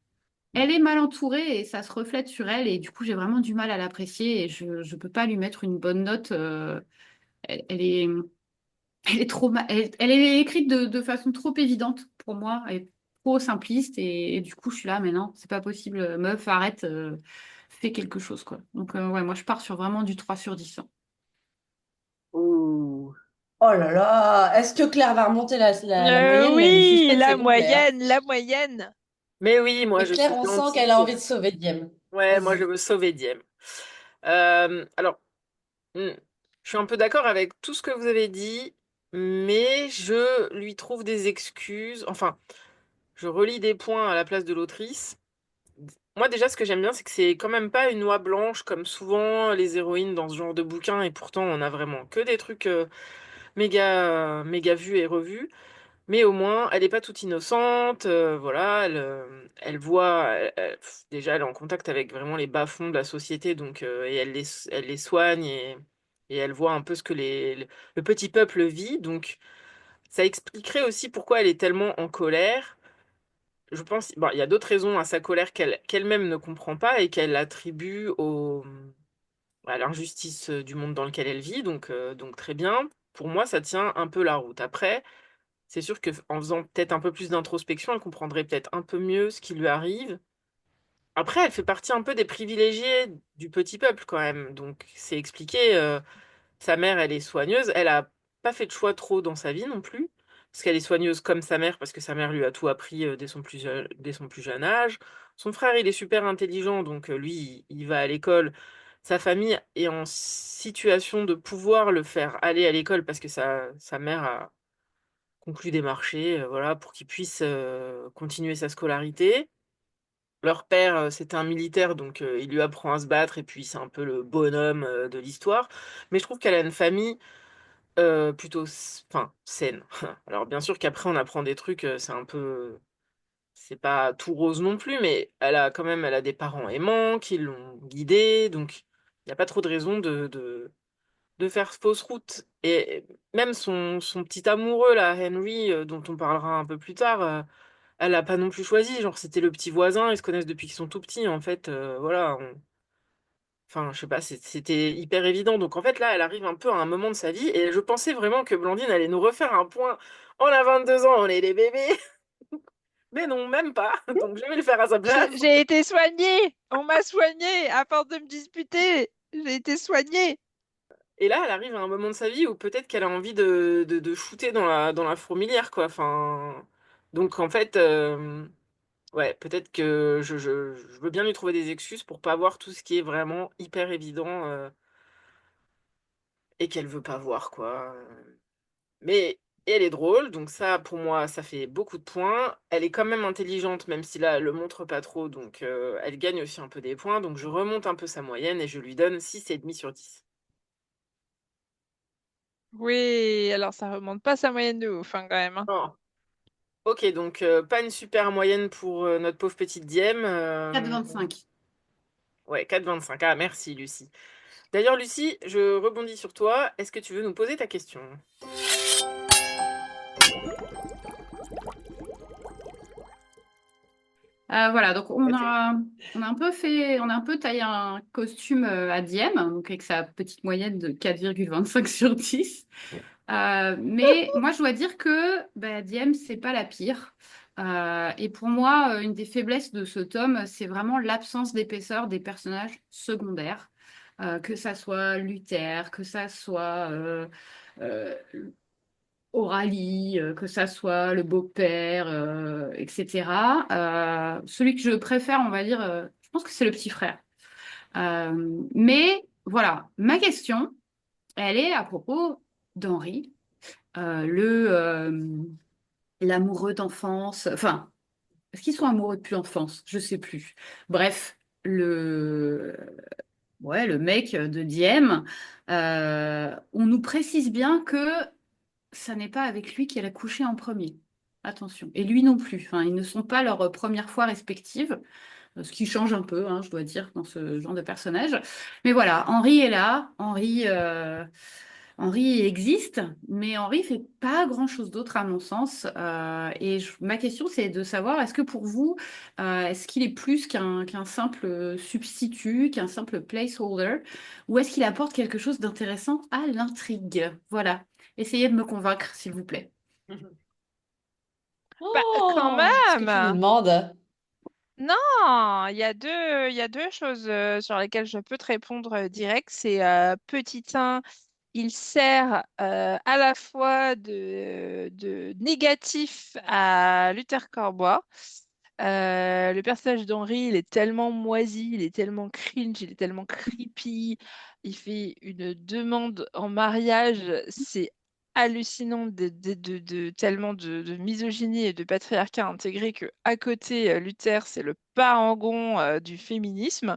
Elle est mal entourée et ça se reflète sur elle. Et du coup, j'ai vraiment du mal à l'apprécier et je ne peux pas lui mettre une bonne note. Elle est, elle est elle est écrite de façon trop évidente pour moi. Elle est trop simpliste et du coup, je suis là, mais non, c'est pas possible. Meuf, arrête, fais quelque chose, quoi. Donc, ouais, moi, je pars sur vraiment du 3 sur 10, hein. Ouh. Oh là là, est-ce que Claire va remonter la moyenne? Mais le Oui, suspense est ouvert. la moyenne. Mais oui, moi Et je Claire, suis on sent qu'elle a gentille. envie de sauver Diem. Ouais, moi je Vas-y. veux sauver Diem. Alors, hmm, je suis un peu d'accord avec tout ce que vous avez dit, mais je lui trouve des excuses. Enfin, je relis des points à la place de l'autrice. Moi déjà, ce que j'aime bien, c'est que c'est quand même pas une oie blanche comme souvent les héroïnes dans ce genre de bouquin, et pourtant on a vraiment que des trucs méga vus et revus. Mais au moins, elle n'est pas toute innocente, voilà, elle voit, déjà, elle est en contact avec vraiment les bas-fonds de la société, donc, et elle les soigne et elle voit un peu ce que le petit peuple vit, donc ça expliquerait aussi pourquoi elle est tellement en colère. Je pense, bon, il y a d'autres raisons à sa colère qu'elle-même ne comprend pas et qu'elle attribue à l'injustice du monde dans lequel elle vit, donc très bien. Pour moi, ça tient un peu la route. Après, c'est sûr qu'en faisant peut-être un peu plus d'introspection, elle comprendrait peut-être un peu mieux ce qui lui arrive. Après, elle fait partie un peu des privilégiés du petit peuple quand même. Donc, c'est expliqué. Sa mère, elle est soigneuse. Elle a pas fait de choix trop dans sa vie non plus. Parce qu'elle est soigneuse comme sa mère, parce que sa mère lui a tout appris dès son plus jeune âge. Son frère, il est super intelligent, donc lui, il va à l'école. Sa famille est en situation de pouvoir le faire aller à l'école parce que sa mère a conclu des marchés, voilà, pour qu'il puisse continuer sa scolarité. Leur père, c'était un militaire, donc il lui apprend à se battre, et puis c'est un peu le bonhomme de l'histoire. Mais je trouve qu'elle a une famille plutôt enfin, saine. Alors bien sûr qu'après on apprend des trucs, c'est un peu... C'est pas tout rose non plus, mais elle a des parents aimants qui l'ont guidée, donc il n'y a pas trop de raison de faire fausse route. Et même son petit amoureux, là, Henry, dont on parlera un peu plus tard, elle a pas non plus choisi. Genre, c'était le petit voisin, ils se connaissent depuis qu'ils sont tout petits, en fait. Voilà. Enfin, je sais pas, c'était hyper évident. Donc, en fait, là, elle arrive un peu à un moment de sa vie. Et je pensais vraiment que Blandine allait nous refaire un point. On a 22 ans, on est des bébés. Mais non, même pas. Donc, je vais le faire à sa place. J'ai été soignée. On m'a soignée à force de me disputer. J'ai été soignée. Et là, elle arrive à un moment de sa vie où peut-être qu'elle a envie de shooter dans la fourmilière, quoi. Enfin, donc, en fait, Ouais, peut-être que je veux bien lui trouver des excuses pour pas voir tout ce qui est vraiment hyper évident et qu'elle veut pas voir, quoi. Mais elle est drôle, donc ça, pour moi, ça fait beaucoup de points. Elle est quand même intelligente, même si là, elle le montre pas trop, donc elle gagne aussi un peu des points. Donc je remonte un peu sa moyenne et je lui donne 6,5 sur 10. Oui, alors ça remonte pas sa moyenne de ouf, hein, quand même, hein. Oh. Ok, donc pas une super moyenne pour notre pauvre petite Diem. 4,25. Ouais, 4,25. Ah, merci, Lucie. D'ailleurs, Lucie, je rebondis sur toi. Est-ce que tu veux nous poser ta question? Voilà, donc Ouais, c'est- on a un peu taillé un costume à Diem, donc avec sa petite moyenne de 4,25 sur 10. Mais moi, je dois dire que bah, Diem, c'est pas la pire. Et pour moi, une des faiblesses de ce tome, c'est vraiment l'absence d'épaisseur des personnages secondaires. Que ça soit Luther, que ça soit euh, Aurélie, que ça soit le beau-père, etc. Celui que je préfère, on va dire, je pense que c'est le petit frère. Mais voilà, ma question, elle est à propos d'Henri, l'amoureux d'enfance. Enfin, est-ce qu'ils sont amoureux depuis l'enfance? Je sais plus. Bref, le mec de Diem, on nous précise bien que ça n'est pas avec lui qu'elle a couché en premier. Attention. Et lui non plus. Enfin, ils ne sont pas leur première fois respective, ce qui change un peu, hein, je dois dire, dans ce genre de personnage. Mais voilà, Henri est là. Henri existe, mais Henri fait pas grand-chose d'autre à mon sens. Ma question, c'est de savoir, est-ce que pour vous, est-ce qu'il est plus qu'un simple substitut, qu'un simple placeholder, ou est-ce qu'il apporte quelque chose d'intéressant à l'intrigue? Voilà. Essayez de me convaincre, s'il vous plaît. Bah, quand Oh, ce que tu nous même! demandes. Non, il y a deux choses sur lesquelles je peux te répondre direct. C'est petit 1, il sert à la fois de négatif à Luther Corbois. Le personnage d'Henri, il est tellement moisi, il est tellement cringe, il est tellement creepy. Il fait une demande en mariage, c'est hallucinant tellement de misogynie et de patriarcat intégré que à côté, Luther, c'est le parangon du féminisme.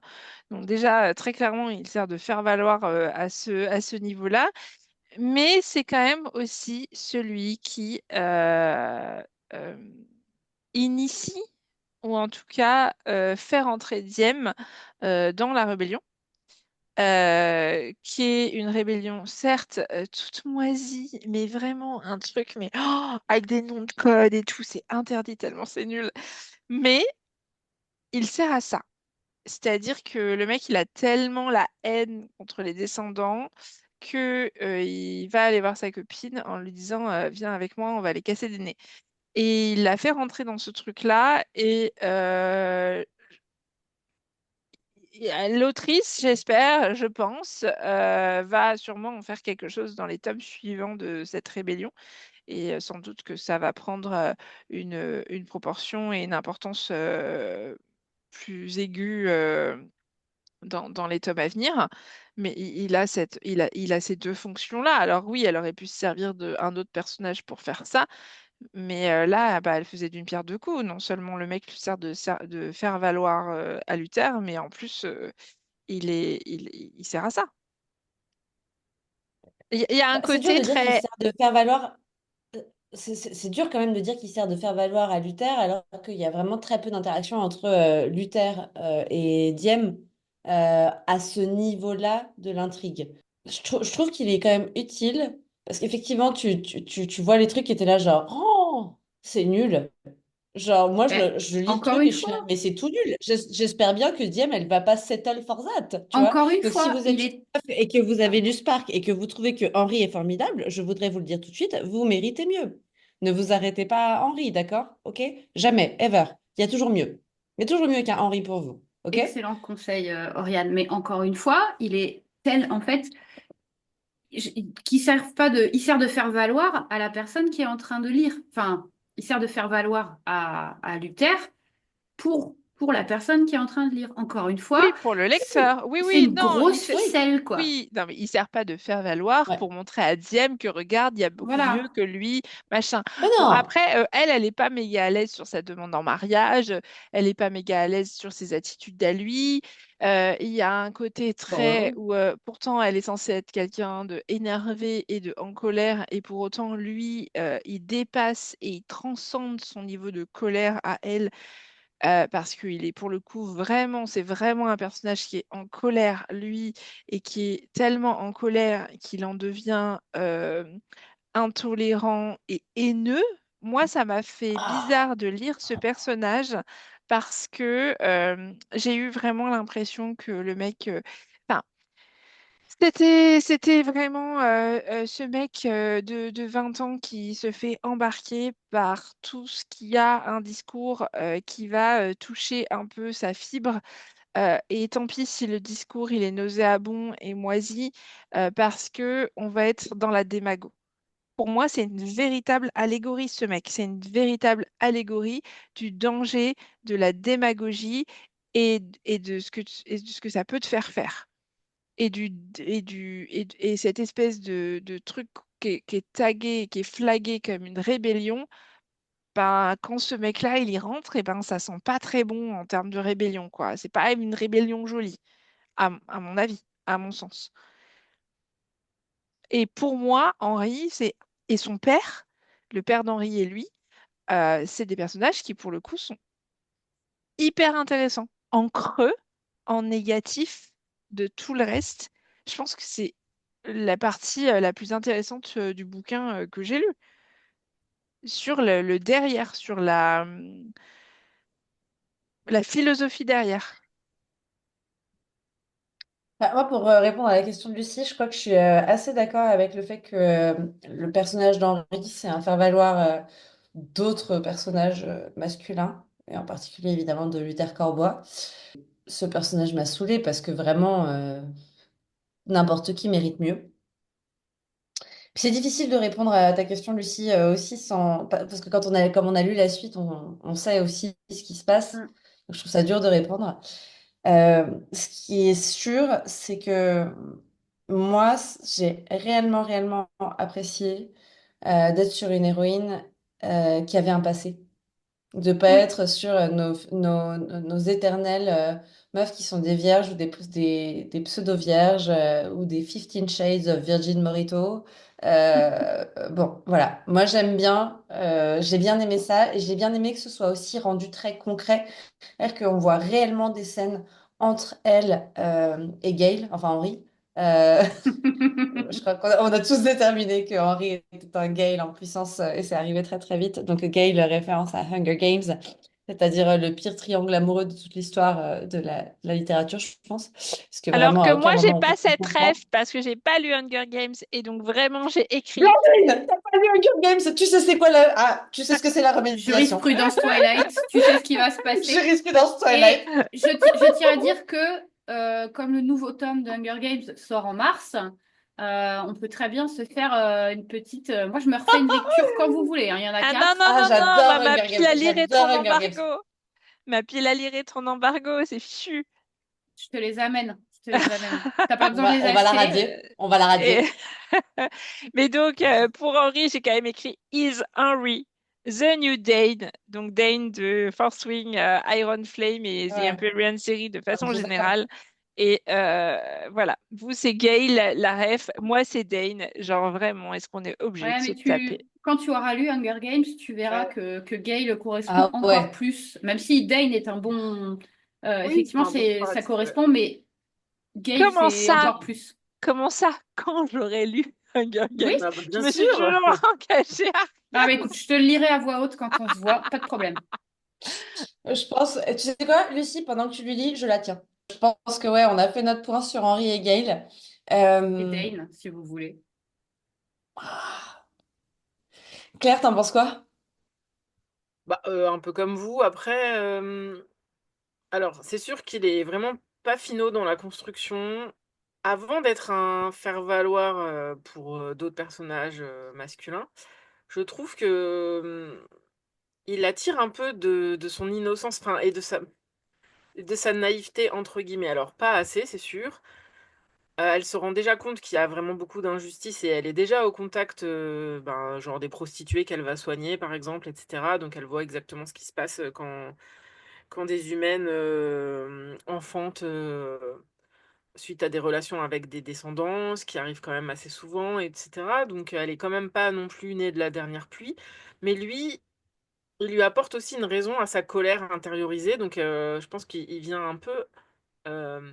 Donc déjà, très clairement, il sert de faire valoir à ce niveau-là. Mais c'est quand même aussi celui qui euh, initie, ou en tout cas fait rentrer Diem dans la rébellion, qui est une rébellion certes toute moisie, mais vraiment un truc, mais avec des noms de code et tout, c'est interdit tellement c'est nul. Mais il sert à ça. C'est-à-dire que le mec, il a tellement la haine contre les descendants que il va aller voir sa copine en lui disant viens avec moi, on va les casser des nez. Et il l'a fait rentrer dans ce truc-là et l'autrice, j'espère, je pense, va sûrement en faire quelque chose dans les tomes suivants de cette rébellion. Et sans doute que ça va prendre une proportion et une importance plus aiguë dans les tomes à venir. Mais il a ces deux fonctions-là. Alors oui, elle aurait pu se servir d'un autre personnage pour faire ça. Mais là, bah, elle faisait d'une pierre deux coups. Non seulement le mec lui sert de faire valoir à Luther, mais en plus, il sert à ça. Il y a un C'est dur côté de dire qu'il très... sert de faire valoir. C'est dur quand même de dire qu'il sert de faire valoir à Luther alors qu'il y a vraiment très peu d'interaction entre Luther et Diem à ce niveau-là de l'intrigue. Je trouve qu'il est quand même utile parce qu'effectivement, tu vois les trucs qui étaient là genre, oh, c'est nul. Genre, moi, Ben, je lis le encore truc une et je suis fois, là, mais c'est tout nul. J'espère bien que Diem, elle va pas settle for that, tu vois. encore une Donc, si fois, vous il êtes est... chef et que vous avez lu Spark et que vous trouvez que Henry est formidable, je voudrais vous le dire tout de suite, vous méritez mieux. Ne vous arrêtez pas à Henry, d'accord? OK? Jamais, ever. Il y a toujours mieux. Il y a toujours mieux qu'un Henry pour vous. OK? Excellent conseil, Oriane. Mais encore une fois, il est tel, en fait, il sert de faire valoir à la personne qui est en train de lire. Enfin, il sert de faire valoir à Luther pour la personne qui est en train de lire. Encore une fois, Oui, pour le lecteur. Oui, c'est oui, une non, grosse ficelle, quoi. oui, non, mais il sert pas de faire valoir Ouais. pour montrer à Diem que regarde, il y a beaucoup mieux Voilà. que lui, machin. Mais Bon, non! après, elle est pas méga à l'aise sur sa demande en mariage, elle est pas méga à l'aise sur ses attitudes à lui. Il y a un côté très Bon, où pourtant elle est censée être quelqu'un de énervé et de en colère, et pour autant lui, il dépasse et il transcende son niveau de colère à elle parce qu'il est pour le coup vraiment, c'est vraiment un personnage qui est en colère, lui, et qui est tellement en colère qu'il en devient intolérant et haineux. Moi, ça m'a fait ah, bizarre de lire ce personnage parce que j'ai eu vraiment l'impression que le mec, enfin, c'était vraiment ce mec de 20 ans qui se fait embarquer par tout ce qui a un discours qui va toucher un peu sa fibre. Et tant pis si le discours il est nauséabond et moisi, parce que on va être dans la démago. Pour moi, c'est une véritable allégorie, ce mec. C'est une véritable allégorie du danger, de la démagogie et de et de ce que ça peut te faire faire et cette espèce de truc qui est tagué, qui est flagué comme une rébellion, ben, quand ce mec-là, il y rentre, et ben, ça sent pas très bon en termes de rébellion, quoi. C'est pas une rébellion jolie, à mon avis, à mon sens. Et pour moi, Henri, et son père, le père d'Henri et lui, c'est des personnages qui, pour le coup, sont hyper intéressants. En creux, en négatif de tout le reste, je pense que c'est la partie la plus intéressante du bouquin que j'ai lu. Sur le derrière, sur la philosophie derrière. bah, moi, pour répondre à la question de Lucie, je crois que je suis assez d'accord avec le fait que le personnage d'Henri, c'est un faire-valoir d'autres personnages masculins, et en particulier évidemment de Luther Corbois. Ce personnage m'a saoulée parce que vraiment, n'importe qui mérite mieux. Puis c'est difficile de répondre à ta question, Lucie, aussi parce que quand comme on a lu la suite, on sait aussi ce qui se passe. Mm. Donc, je trouve ça dur de répondre. Ce qui est sûr, c'est que moi, j'ai réellement apprécié d'être sur une héroïne qui avait un passé. De pas Oui. être sur nos éternelles meufs qui sont des vierges ou des pseudo-vierges ou des 15 Shades of Virgin Morito. Bon, voilà. Moi, j'aime bien, j'ai bien aimé ça et j'ai bien aimé que ce soit aussi rendu très concret. C'est-à-dire qu'on voit réellement des scènes entre elle et Gale, enfin Henry. Euh, je crois qu'on a tous déterminé que Henry était un Gale en puissance et c'est arrivé très vite. Donc Gale, référence à Hunger Games, c'est-à-dire le pire triangle amoureux de toute l'histoire de la littérature, je pense. Parce que Alors vraiment, que à moi, aucun j'ai moment on peut pas se cette rêve comprendre. parce que j'ai pas lu Hunger Games et donc vraiment j'ai écrit. Blandine, t'as pas lu Hunger Games, tu sais c'est quoi tu sais ce que c'est la remédiation. Jurisprudence Twilight, tu sais ce qui va se passer. Jurisprudence Twilight. Et je tiens à dire que, comme le nouveau tome de Hunger Games sort en mars, on peut très bien se faire une petite. Moi, je me refais une lecture quand vous voulez, hein. Il y en a Ah non, non, quatre. Ah, non, non, j'adore ma Hunger pile Games, à lire est j'adore en Hunger Games. embargo. Ma pile à lire est en embargo, c'est fichu. Je te les amène. Je te les amène. T'as pas besoin de les On va la acheter. Euh, radier. On va la et- radier. Mais donc, pour Henry, j'ai quand même écrit Is Henry the New Dane? Donc, Dane de Fourth Wing, Iron Flame et The Ouais, Imperial Series de ah, je façon suis d'accord. générale. Et voilà, vous, c'est Gay, la ref. Moi, c'est Dane. Genre, vraiment, est-ce qu'on est obligé de Ouais, se mais taper? quand tu auras lu Hunger Games, tu verras Ouais. que Gale correspond Ah encore ouais. plus. Même si Dane est un bon. Oui, c'est Effectivement, un bon ça comparatif, ouais. correspond, mais Gale, Comment c'est ça? encore plus. Comment ça? Quand j'aurais lu Hunger Oui? Games? Bah, Je bien me suis sûr. toujours engagée à Ah, rien. bah écoute, je te le lirai à voix haute quand on se voit, pas de problème. Je pense, tu sais quoi, Lucie, pendant que tu lui lis, je la tiens. Je pense que ouais, on a fait notre point sur Henri et Gail. Et Euh, Dane, si vous voulez. Claire, t'en penses quoi? Bah, un peu comme vous. Après, alors, c'est sûr qu'il est vraiment pas finot dans la construction. Avant d'être un faire-valoir pour d'autres personnages masculins, je trouve que il la tire un peu de son innocence, enfin, et de sa naïveté, entre guillemets. Alors, pas assez, c'est sûr. Elle se rend déjà compte qu'il y a vraiment beaucoup d'injustice et elle est déjà au contact, ben, genre des prostituées qu'elle va soigner, par exemple, etc. Donc, elle voit exactement ce qui se passe quand des humaines enfantent suite à des relations avec des descendants, ce qui arrive quand même assez souvent, etc. Donc, elle est quand même pas non plus née de la dernière pluie. Mais lui, il lui apporte aussi une raison à sa colère intériorisée. Donc, je pense qu'il vient un peu euh,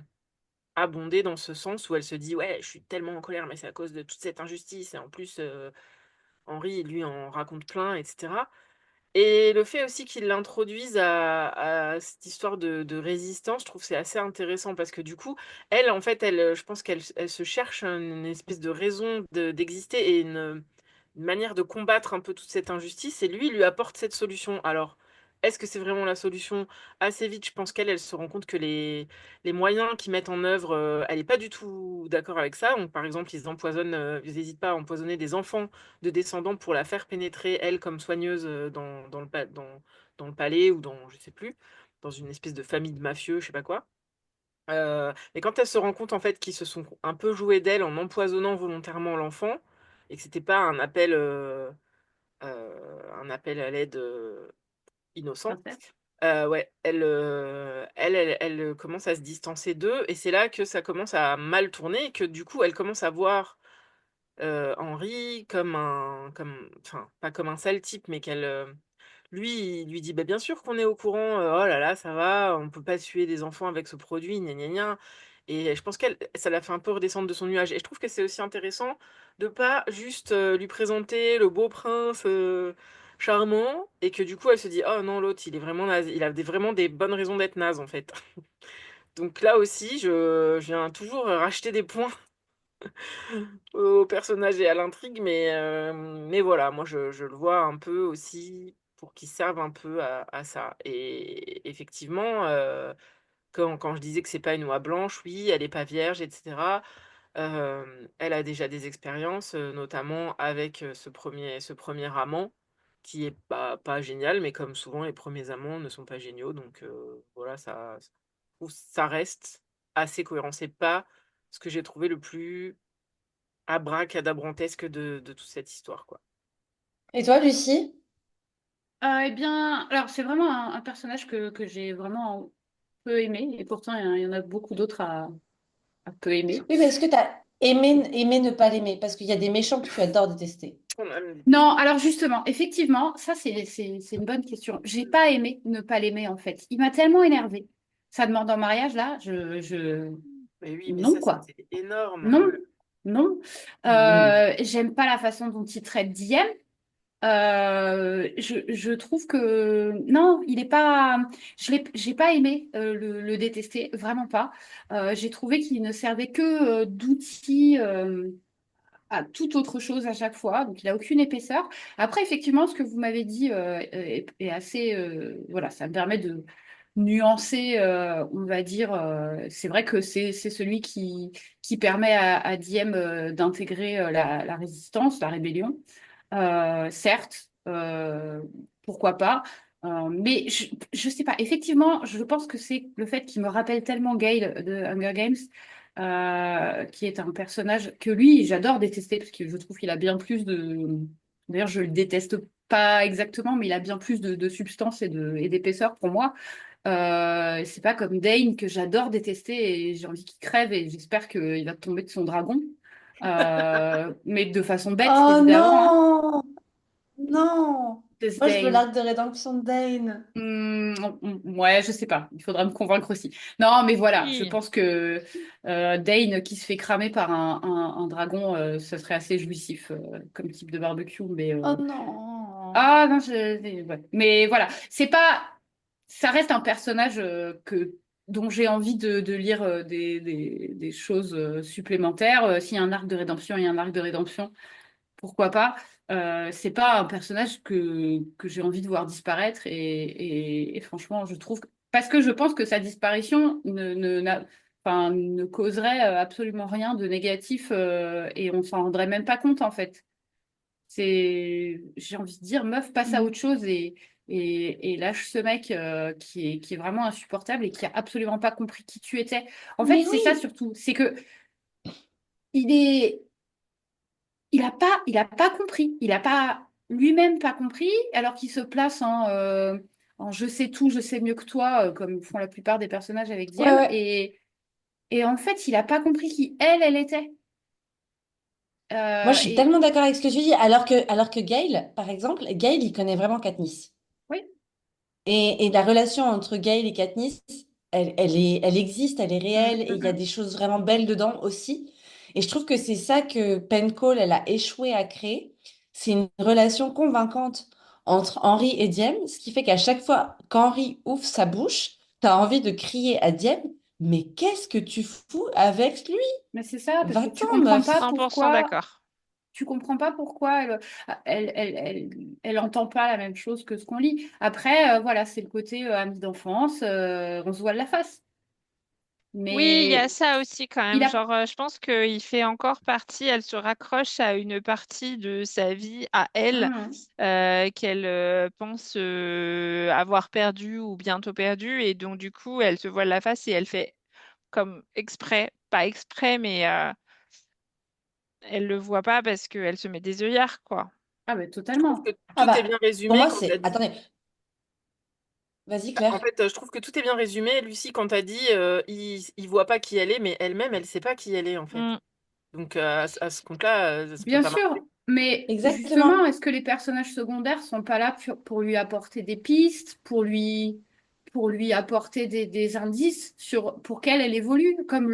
abonder dans ce sens où elle se dit, ouais, je suis tellement en colère, mais c'est à cause de toute cette injustice. Et en plus, Henri, lui, en raconte plein, etc. Et le fait aussi qu'il l'introduise à cette histoire de résistance, je trouve que c'est assez intéressant parce que du coup, elle, en fait, je pense qu'elle se cherche une espèce de raison d'exister et une manière de combattre un peu toute cette injustice et lui, il lui apporte cette solution. Alors, est-ce que c'est vraiment la solution? Assez vite, je pense qu'elle se rend compte que les moyens qu'ils mettent en œuvre, elle n'est pas du tout d'accord avec ça. Donc, par exemple, ils n'hésitent pas à empoisonner des enfants de descendants pour la faire pénétrer, elle, comme soigneuse, dans le palais ou dans, je sais plus, dans une espèce de famille de mafieux, je sais pas quoi. Et quand elle se rend compte, en fait, qu'ils se sont un peu joués d'elle en empoisonnant volontairement l'enfant, et que c'était pas un appel à l'aide innocent, Princesse. ouais, elle commence à se distancer d'eux, et c'est là que ça commence à mal tourner, et que du coup, elle commence à voir Henri enfin, pas comme un sale type, mais lui, il lui dit, bah, bien sûr qu'on est au courant, oh là là, ça va, on peut pas tuer des enfants avec ce produit, gna gna gna. Et je pense ça l'a fait un peu redescendre de son nuage. Et je trouve que c'est aussi intéressant de pas juste lui présenter le beau prince charmant, et que du coup, elle se dit, oh non, l'autre, il est vraiment naze, il a vraiment des bonnes raisons d'être naze, en fait. Donc là aussi, je viens toujours racheter des points au personnage et à l'intrigue, mais voilà, moi je le vois un peu aussi pour qu'il serve un peu à ça. Et effectivement, quand je disais que c'est pas une oie blanche, oui, elle est pas vierge, etc. Elle a déjà des expériences, notamment avec ce premier amant, qui est pas génial, mais comme souvent les premiers amants ne sont pas géniaux, donc voilà, ça reste assez cohérent. C'est pas ce que j'ai trouvé le plus abracadabrantesque de toute cette histoire, quoi. Et toi, Lucie? Eh bien, alors c'est vraiment un personnage que j'ai vraiment peu aimé, et pourtant il y en a beaucoup d'autres à peu aimer. Oui, mais est-ce que tu as aimé ne pas l'aimer? Parce qu'il y a des méchants que tu adores détester. On a le- Non, alors justement, effectivement, ça c'est une bonne question. J'ai pas aimé ne pas l'aimer en fait. Il m'a tellement énervé. Ça demande en mariage là, Mais oui, mais non ça, quoi. c'était énorme. Non, non. Mhm. J'aime pas la façon dont il traite Diem. Je trouve que non, il est pas. J'ai pas aimé le détester, vraiment pas. J'ai trouvé qu'il ne servait que d'outil à toute autre chose à chaque fois, donc il a aucune épaisseur. Après, effectivement, ce que vous m'avez dit est assez, voilà, ça me permet de nuancer, on va dire. C'est vrai que c'est celui qui permet à Diem d'intégrer la résistance, la rébellion. Certes, pourquoi pas. Mais je sais pas. Effectivement, je pense que c'est le fait qu'il me rappelle tellement Gale de Hunger Games, qui est un personnage que lui, j'adore détester parce que je trouve qu'il a bien plus de. D'ailleurs, je le déteste pas exactement, mais il a bien plus de substance et d'épaisseur pour moi. C'est pas comme Dane que j'adore détester et j'ai envie qu'il crève et j'espère qu'il va tomber de son dragon. Mais de façon bête, Oh évidemment, hein. non! Non! This Moi, je veux Dane. l'arc de rédemption de Dane. Ouais, je sais pas. Il faudra me convaincre aussi. Non, mais voilà, je Oui. pense que Dane qui se fait cramer par un dragon, ce serait assez jouissif comme type de barbecue. Mais Oh non! ah non, ouais. Mais voilà, c'est pas. Ça reste un personnage dont j'ai envie de lire des choses supplémentaires. S'il y a un arc de rédemption, il y a un arc de rédemption. Pourquoi pas? C'est pas un personnage que j'ai envie de voir disparaître et franchement, je trouve parce que je pense que sa disparition enfin, ne causerait absolument rien de négatif et on s'en rendrait même pas compte en fait. J'ai envie de dire, meuf, passe à autre chose et et lâche ce mec qui est vraiment insupportable et qui a absolument pas compris qui tu étais. En fait, Mais c'est ça oui, surtout, c'est que il est, il a pas compris, il a pas lui-même pas compris, alors qu'il se place en je sais tout, je sais mieux que toi, comme font la plupart des personnages avec ouais, Diem, ouais. et en fait, il a pas compris qui elle était. Moi, je suis Et tellement d'accord avec ce que tu dis, alors que Gail, par exemple, Gail, il connaît vraiment Katniss. oui. Et la relation entre Gail et Katniss, elle existe, elle est Mm, réelle, et il y a mm, des choses vraiment belles dedans aussi. Et je trouve que c'est ça que Penn elle a échoué à créer. C'est une relation convaincante entre Henry et Diem, ce qui fait qu'à chaque fois qu'Henry ouvre sa bouche, tu as envie de crier à Diem, mais qu'est-ce que tu fous avec lui? mais c'est ça, parce que tu Va-t'en, comprends pas meuf. 100% pourquoi. d'accord. Tu comprends pas pourquoi elle entend pas la même chose que ce qu'on lit. Après, voilà, c'est le côté ami d'enfance, on se voile la face. Oui, il y a Mais ça aussi quand il même. a. Genre, je pense qu'il fait encore partie, elle se raccroche à une partie de sa vie à elle Mhm. qu'elle pense avoir perdue ou bientôt perdue. Et donc, du coup, elle se voile la face et elle fait comme exprès, pas exprès, mais elle le voit pas parce qu'elle se met des œillères, quoi. Ah, mais Je trouve totalement. que Ah tout est bien bah, pour résumé moi, quand tu as c'est... dit. Attendez, vas-y, En Claire. fait, je trouve que tout est bien résumé, Lucie, quand tu as dit il voit pas qui elle est, mais elle-même, elle sait pas qui elle est, en fait. Mm. Donc, à ce compte-là, ça peut Bien pas marcher. sûr, mais justement, Exactement. est-ce que les personnages secondaires sont pas là pour lui apporter des pistes, pour lui apporter des indices pour qu'elle elle évolue, comme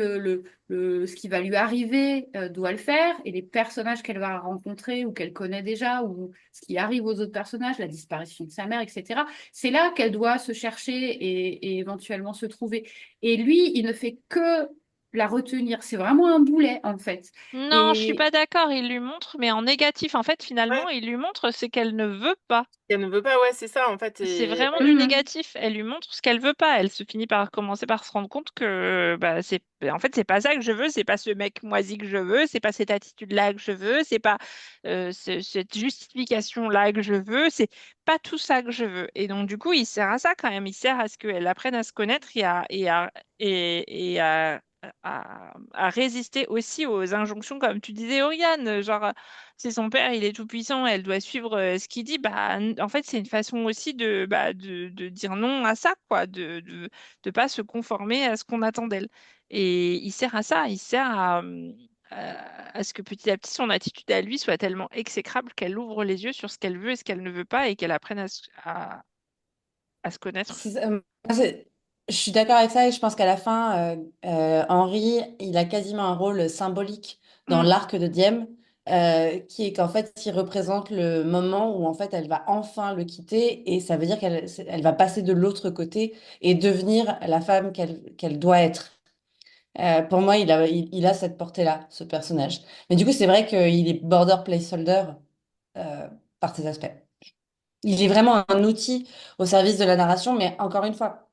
ce qui va lui arriver doit le faire, et les personnages qu'elle va rencontrer ou qu'elle connaît déjà, ou ce qui arrive aux autres personnages, la disparition de sa mère, etc. C'est là qu'elle doit se chercher et éventuellement se trouver. Et lui, il ne fait que la retenir. C'est vraiment un boulet, en fait. Non, je suis Et pas d'accord. Il lui montre, mais en négatif. En fait, Ouais, finalement, il lui montre ce qu'elle ne veut pas. elle ne veut pas, ouais, c'est ça, en fait. C'est vraiment du Mhm. négatif. Elle lui montre ce qu'elle veut pas. Elle se finit par commencer par se rendre compte que bah, en fait, c'est pas ça que je veux, c'est pas ce mec moisi que je veux, c'est pas cette attitude-là que je veux, c'est pas cette justification-là que je veux, c'est pas tout ça que je veux. Et donc, du coup, il sert à ça quand même. Il sert à ce qu'elle apprenne à se connaître et à résister aussi aux injonctions, comme tu disais, Oriane. Genre, c'est son père, il est tout puissant, elle doit suivre ce qu'il dit. Bah, en fait, c'est une façon aussi de dire non à ça, quoi, de pas se conformer à ce qu'on attend d'elle. Et il sert à ça, il sert à ce que petit à petit son attitude à lui soit tellement exécrable qu'elle ouvre les yeux sur ce qu'elle veut et ce qu'elle ne veut pas et qu'elle apprenne à se connaître. Je suis d'accord avec ça et je pense qu'à la fin, Henry, il a quasiment un rôle symbolique dans Mm. l'arc de Diem, qui est qu'en fait, il représente le moment où en fait, elle va enfin le quitter et ça veut dire elle va passer de l'autre côté et devenir la femme qu'elle doit être. Pour moi, il a cette portée-là, ce personnage. Mais du coup, c'est vrai qu'il est border placeholder par ses aspects. Il est vraiment un outil au service de la narration, mais encore une fois,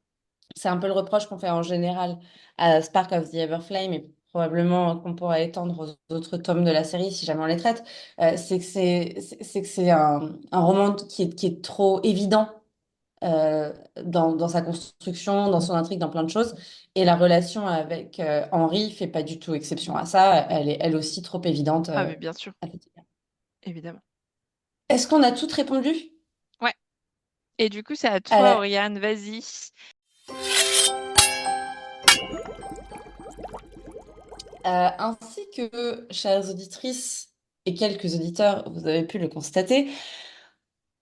c'est un peu le reproche qu'on fait en général à Spark of the Everflame et probablement qu'on pourra étendre aux autres tomes de la série si jamais on les traite. C'est que c'est un roman qui est trop évident dans sa construction, dans son intrigue, dans plein de choses. Et la relation avec Henry fait pas du tout exception à ça. Elle est elle aussi trop évidente. Ah, mais bien sûr, À cet égard. évidemment. Est-ce qu'on a toutes répondu? Ouais. Et du coup, c'est à À toi, la- Oriane, vas-y. Ainsi que, chères auditrices et quelques auditeurs, vous avez pu le constater,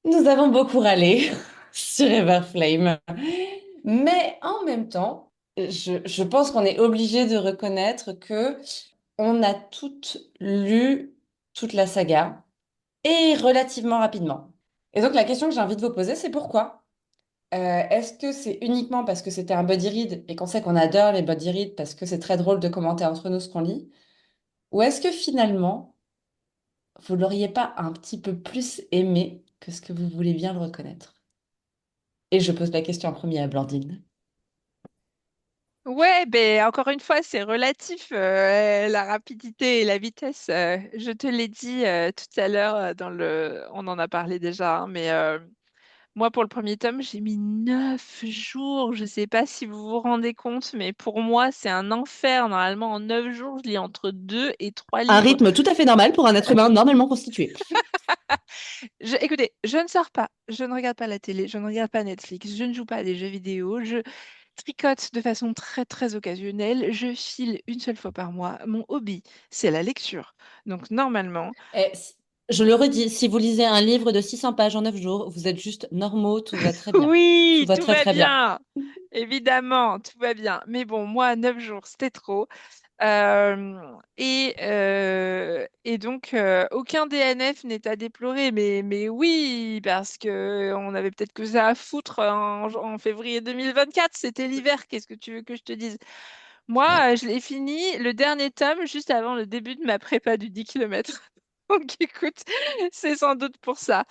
nous avons beaucoup râlé sur Everflame. Mais en même temps, je pense qu'on est obligé de reconnaître que on a toutes lu toute la saga et relativement rapidement. Et donc la question que j'ai envie de vous poser, c'est pourquoi? Est-ce que c'est uniquement parce que c'était un buddy read et qu'on sait qu'on adore les buddy read parce que c'est très drôle de commenter entre nous ce qu'on lit? Ou est-ce que finalement, vous l'auriez pas un petit peu plus aimé que ce que vous voulez bien le reconnaître? Et je pose la question en premier à Blandine. Ouais, ben encore une fois, c'est relatif, la rapidité et la vitesse. Je te l'ai dit tout à l'heure on en a parlé déjà, hein, mais Moi, pour le premier tome, j'ai mis 9 jours. Je sais pas si vous vous rendez compte, mais pour moi, c'est un enfer. Normalement, en 9 jours, je lis entre 2 et 3 Un livres. rythme tout à fait normal pour un être humain normalement constitué. Écoutez, je ne sors pas, je ne regarde pas la télé, je ne regarde pas Netflix, je ne joue pas à des jeux vidéo, je tricote de façon très très occasionnelle, je file une seule fois par mois. Mon hobby, c'est la lecture. Donc normalement, Et je le redis, si vous lisez un livre de 600 pages en 9 jours, vous êtes juste normaux, tout va très bien. Tout oui, va tout très va très bien. bien. Évidemment, tout va bien. Mais bon, moi, 9 jours, c'était trop. Et donc, aucun DNF n'est à déplorer, mais oui, parce que on avait peut-être que ça à foutre en février 2024, c'était l'hiver, qu'est-ce que tu veux que je te dise? Moi, je l'ai fini, le dernier tome, juste avant le début de ma prépa du 10 km. Donc écoute, c'est sans doute pour ça.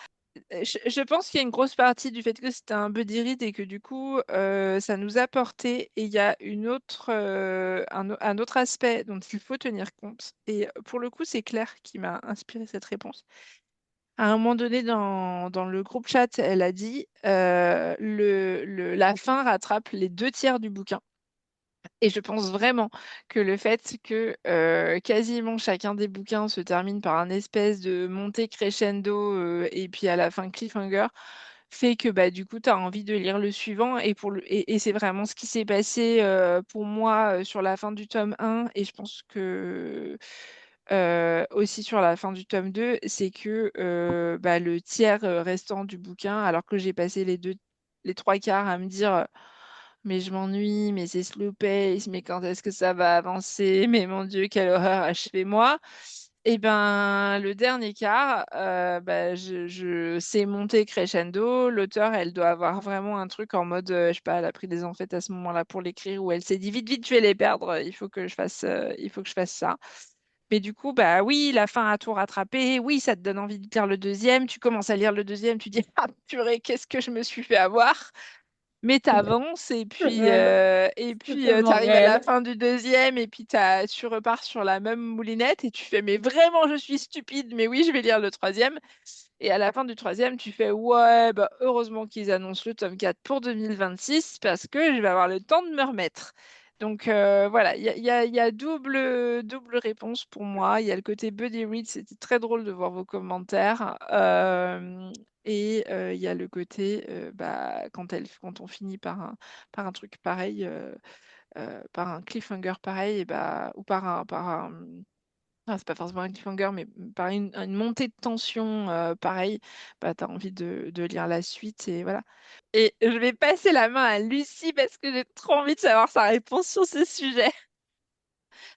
Je pense qu'il y a une grosse partie du fait que c'était un buddy read et que du coup, ça nous a porté. Et il y a un autre aspect dont il faut tenir compte. Et pour le coup, c'est Claire qui m'a inspiré cette réponse. À un moment donné, dans le groupe chat, elle a dit la fin rattrape les 2 tiers du bouquin. Et je pense vraiment que le fait que quasiment chacun des bouquins se termine par un espèce de montée crescendo et puis à la fin cliffhanger fait que bah, du coup tu as envie de lire le suivant et c'est vraiment ce qui s'est passé pour moi sur la fin du tome 1 et je pense que aussi sur la fin du tome 2 c'est que bah, le tiers restant du bouquin alors que j'ai passé les 3 quarts à me dire mais je m'ennuie, mais c'est slow pace, mais quand est-ce que ça va avancer? Mais mon Dieu, quelle horreur, achevez-moi. Et ben, le dernier quart, bah, je sais monter crescendo. L'auteur, elle doit avoir vraiment un truc en mode, je sais pas, elle a pris des enfêtes à ce moment-là pour l'écrire, où elle s'est dit, vite, vite, je vais les perdre, il faut que je fasse ça. Mais du coup, bah oui, la fin a tout rattrapé. Oui, ça te donne envie de lire le deuxième. Tu commences à lire le deuxième, tu dis, ah purée, qu'est-ce que je me suis fait avoir? Mais t'avances Réel. et C'est puis tellement t'arrives à la réel. fin du deuxième et puis tu repars sur la même moulinette et tu fais mais vraiment je suis stupide mais oui je vais lire le troisième et à la fin du troisième tu fais ouais bah heureusement qu'ils annoncent le tome 4 pour 2026 parce que je vais avoir le temps de me remettre. Donc voilà, il y a double réponse pour moi. Il y a le côté buddy read, c'était très drôle de voir vos commentaires. Et il y a le côté, bah, quand on finit par un truc pareil, par un cliffhanger pareil, et bah, ou c'est pas forcément un cliffhanger, mais par une montée de tension pareil, bah, tu as envie de lire la suite et voilà. Et je vais passer la main à Lucie parce que j'ai trop envie de savoir sa réponse sur ce sujet.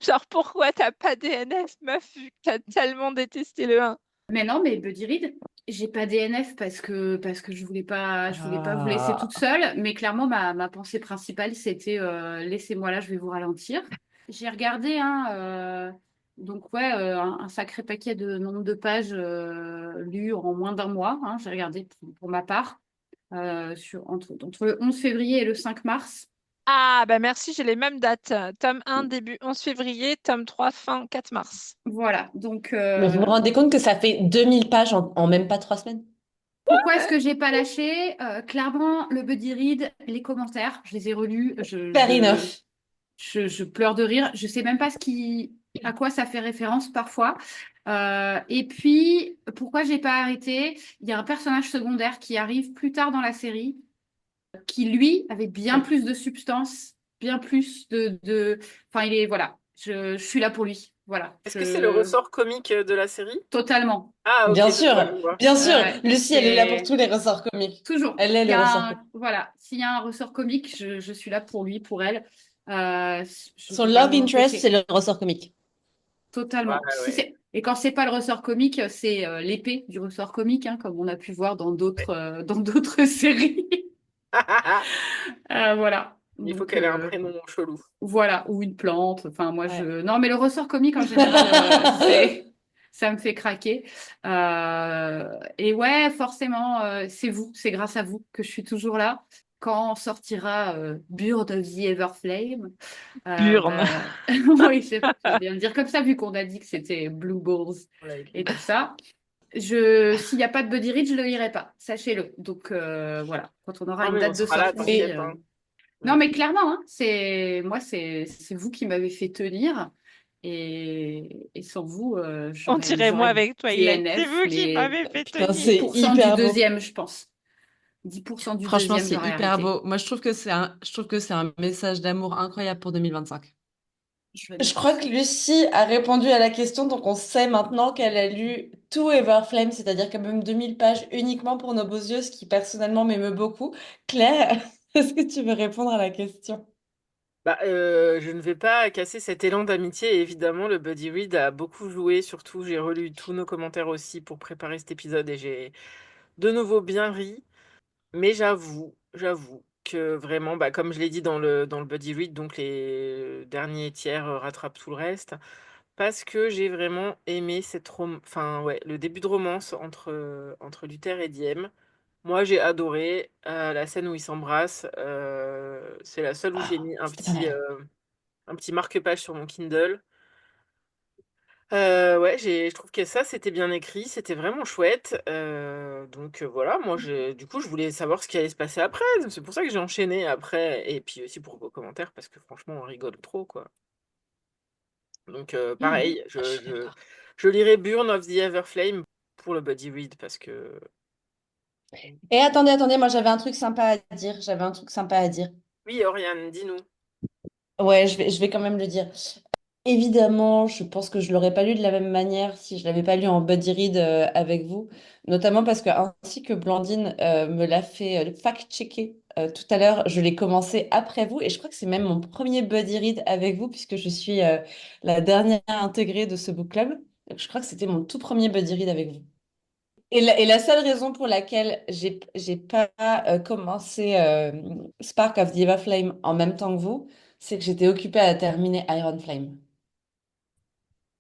Genre, pourquoi t'as pas DNF, meuf, vu que t'as tellement détesté le 1? Mais non, mais Buddy Reed, j'ai pas DNF parce que je voulais pas vous laisser toute Ah. seule. Mais clairement, ma pensée principale, c'était laissez-moi là, je vais vous ralentir. J'ai regardé, hein, donc ouais, un sacré paquet de nombre de pages lues en moins d'un mois. Hein, j'ai regardé pour ma part entre le 11 février et le 5 mars. Ah, bah merci, j'ai les mêmes dates. Tome 1, début 11 février, tome 3, fin 4 mars. Voilà, donc Mais vous vous rendez compte que ça fait 2000 pages en même pas 3 semaines? pourquoi est-ce que j'ai pas lâché? Clairement, le Buddy Read, les commentaires, je les ai relus. Fair enough. Je pleure de rire. Je sais même pas à quoi ça fait référence parfois. Et puis, pourquoi j'ai pas arrêté? Il y a un personnage secondaire qui arrive plus tard dans la série, qui lui avait bien plus de substance, bien plus Enfin, voilà. Je suis là pour lui. Voilà. Est-ce que c'est le ressort comique de la série? Totalement. Ah, ok, Bien d'accord, sûr, je vois. bien sûr. Ouais, Lucie, elle est là pour c'est tous les ressorts comiques. toujours. Elle est Il y le a ressort comique. voilà. S'il y a un ressort comique, je suis là pour lui, pour elle. Je Son peux pas love vous interest, c'est l'empêcher. le ressort comique. Ouais, Totalement. ouais. Et quand c'est pas le ressort comique, c'est l'épée du ressort comique, hein, comme on a pu voir dans d'autres séries. Voilà. Il faut Donc qu'elle ait un prénom chelou. voilà, ou une plante. Enfin, moi Ouais. Non, mais le ressort comique en général, ça me fait craquer. Et ouais, forcément, c'est grâce à vous que je suis toujours là. Quand sortira Bird of the Everflame, Burn. bah, oui, je vais bien le dire comme ça, vu qu'on a dit que c'était Blue Balls On l'a écrit. et tout ça. S'il n'y a pas de Buddy Read, je le lirai pas, sachez-le. Donc voilà, quand on aura Non, une mais on date de sera là, sortie. Et, t'inquiète, hein. Non, Mm. mais clairement, hein, c'est vous qui m'avez fait tenir. Et sans vous, On dirait moi j'aurais avec Twilight. C'est DNF, vous qui mais m'avez fait putain, tenir. c'est 10% du hyper beau. deuxième, je pense. 10% du Franchement, deuxième, c'est j'aurais hyper arrêté. beau. Moi, je trouve que c'est un message d'amour incroyable pour 2025. Je Je valide. crois que Lucie a répondu à la question, donc on sait maintenant qu'elle a lu tout Everflame, c'est-à-dire quand même 2000 pages uniquement pour nos beaux yeux, ce qui personnellement m'émeut beaucoup. Claire, est-ce que tu veux répondre à la question? Bah, je ne vais pas casser cet élan d'amitié. Et évidemment, le Buddy Read a beaucoup joué. Surtout, j'ai relu tous nos commentaires aussi pour préparer cet épisode et j'ai de nouveau bien ri. Mais j'avoue que vraiment, bah, comme je l'ai dit dans le Buddy Read, donc les derniers tiers rattrapent tout le reste. Parce que j'ai vraiment aimé enfin, ouais, le début de romance entre Luther et Diem. Moi, j'ai adoré la scène où ils s'embrassent. C'est la seule où j'ai Ah, mis c'était pas mal. un petit marque-page sur mon Kindle. Ouais, je trouve que ça, c'était bien écrit, c'était vraiment chouette. Donc voilà, moi, du coup, je voulais savoir ce qui allait se passer après. C'est pour ça que j'ai enchaîné après. Et puis aussi pour vos commentaires, parce que franchement, on rigole trop, quoi. Donc Mhm. pareil, Ah, je suis d'accord. je lirai Burn of the Everflame pour le Buddy Read, parce que... Et attendez, moi j'avais un truc sympa à dire. J'avais un truc sympa à dire. Oui, Oriane, dis-nous. Ouais, je vais quand même le dire. Évidemment, je pense que je l'aurais pas lu de la même manière si je l'avais pas lu en buddy read avec vous, notamment parce que ainsi que Blandine me l'a fait fact-checker tout à l'heure, je l'ai commencé après vous et je crois que c'est même mon premier buddy read avec vous puisque je suis la dernière intégrée de ce book club. Donc, je crois que c'était mon tout premier buddy read avec vous. Et la seule raison pour laquelle j'ai pas commencé Spark of the Everflame en même temps que vous, c'est que j'étais occupée à terminer Iron Flame.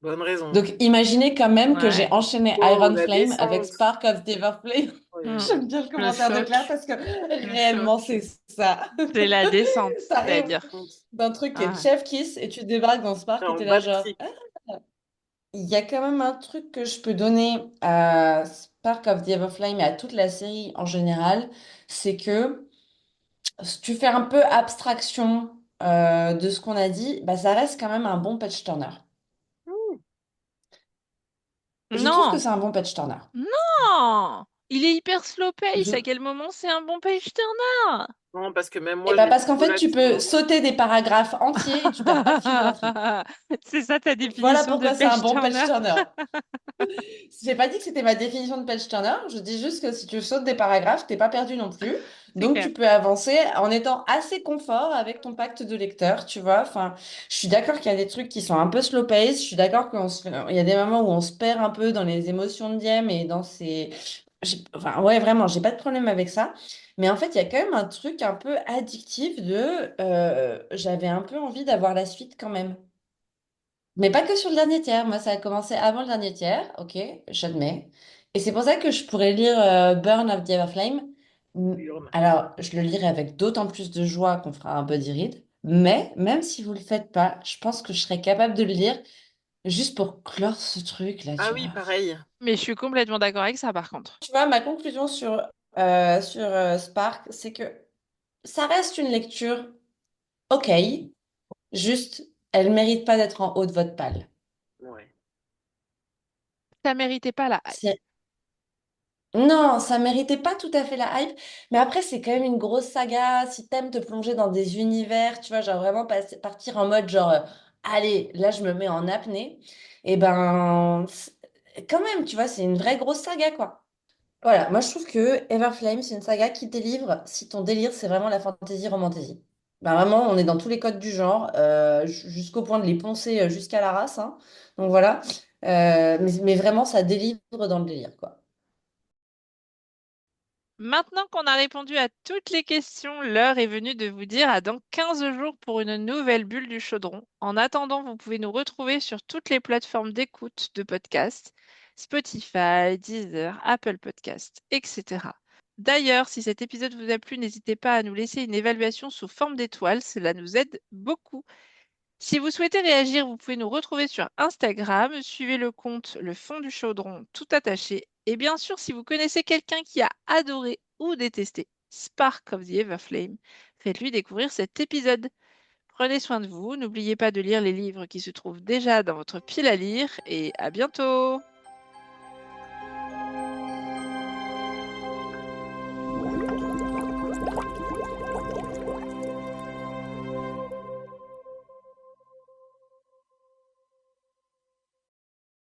Bonne raison. Donc, imaginez quand même que j'ai Ouais. enchaîné Oh, Iron la Flame avec descente. Spark of Everflame. Mm. J'aime bien le Le commentaire de Claire choc. parce que Le réellement, choc. c'est ça. C'est la descente, T'arrives c'est-à-dire. d'un truc qui est Ah. chef kiss et tu débarques dans Spark et En t'es là bas de genre, crique. ah. Il y a quand même un truc que je peux donner à Spark of the Everflame et à toute la série en général, c'est que si tu fais un peu abstraction de ce qu'on a dit, bah, ça reste quand même un bon page turner. Je trouve que Non, c'est un bon page turner. non, il est hyper slow pace. Je À quel moment c'est un bon page turner? Non, parce que même Et moi, je bah l'ai parce qu'en trouvé fait, tu peux relativement... sauter des paragraphes entiers et tu perds pas de fil de l'intrigue. C'est ça ta Voilà définition de pourquoi c'est un page bon page turner? turner. J'ai pas dit que c'était ma définition de page turner, je dis juste que si tu sautes des paragraphes, t'es pas perdu non plus. C'est Donc clair. tu peux avancer en étant assez confort avec ton pacte de lecteur, tu vois. Enfin, je suis d'accord qu'il y a des trucs qui sont un peu slow pace, je suis d'accord il y a des moments où on se perd un peu dans les émotions de Diem et dans ses... Enfin, ouais, vraiment, j'ai pas de problème avec ça. Mais en fait, il y a quand même un truc un peu addictif de... j'avais un peu envie d'avoir la suite quand même. Mais pas que sur le dernier tiers. Moi, ça a commencé avant le dernier tiers, ok, j'admets. Et c'est pour ça que je pourrais lire Burn of the Everflame. Burn. Alors, je le lirai avec d'autant plus de joie qu'on fera un buddy read. Mais même si vous le faites pas, je pense que je serais capable de le lire juste pour clore ce truc-là, Ah tu oui, vois. pareil. Mais je suis complètement d'accord avec ça par contre. Tu vois, ma conclusion sur Spark, c'est que ça reste une lecture ok, juste, elle mérite pas d'être en haut de votre palle. Ouais. Ça méritait pas la hype. Non, ça méritait pas tout à fait la hype, mais après c'est quand même une grosse saga. Si t'aimes te plonger dans des univers, tu vois, genre vraiment partir en mode genre, allez, là je me mets en apnée, et ben quand même, tu vois, c'est une vraie grosse saga quoi. Voilà, moi je trouve que Everflame c'est une saga qui délivre si ton délire c'est vraiment la fantasy romantasy. Ben vraiment, on est dans tous les codes du genre, jusqu'au point de les poncer jusqu'à la race, hein. Donc voilà. Mais vraiment ça délivre dans le délire quoi. Maintenant qu'on a répondu à toutes les questions, l'heure est venue de vous dire à dans 15 jours pour une nouvelle bulle du chaudron. En attendant, vous pouvez nous retrouver sur toutes les plateformes d'écoute de podcasts, Spotify, Deezer, Apple Podcasts, etc. D'ailleurs, si cet épisode vous a plu, n'hésitez pas à nous laisser une évaluation sous forme d'étoiles, cela nous aide beaucoup. Si vous souhaitez réagir, vous pouvez nous retrouver sur Instagram, suivez le compte Le Fond du Chaudron tout attaché Et bien sûr, si vous connaissez quelqu'un qui a adoré ou détesté Spark of the Everflame, faites-lui découvrir cet épisode. Prenez soin de vous, n'oubliez pas de lire les livres qui se trouvent déjà dans votre pile à lire et à bientôt!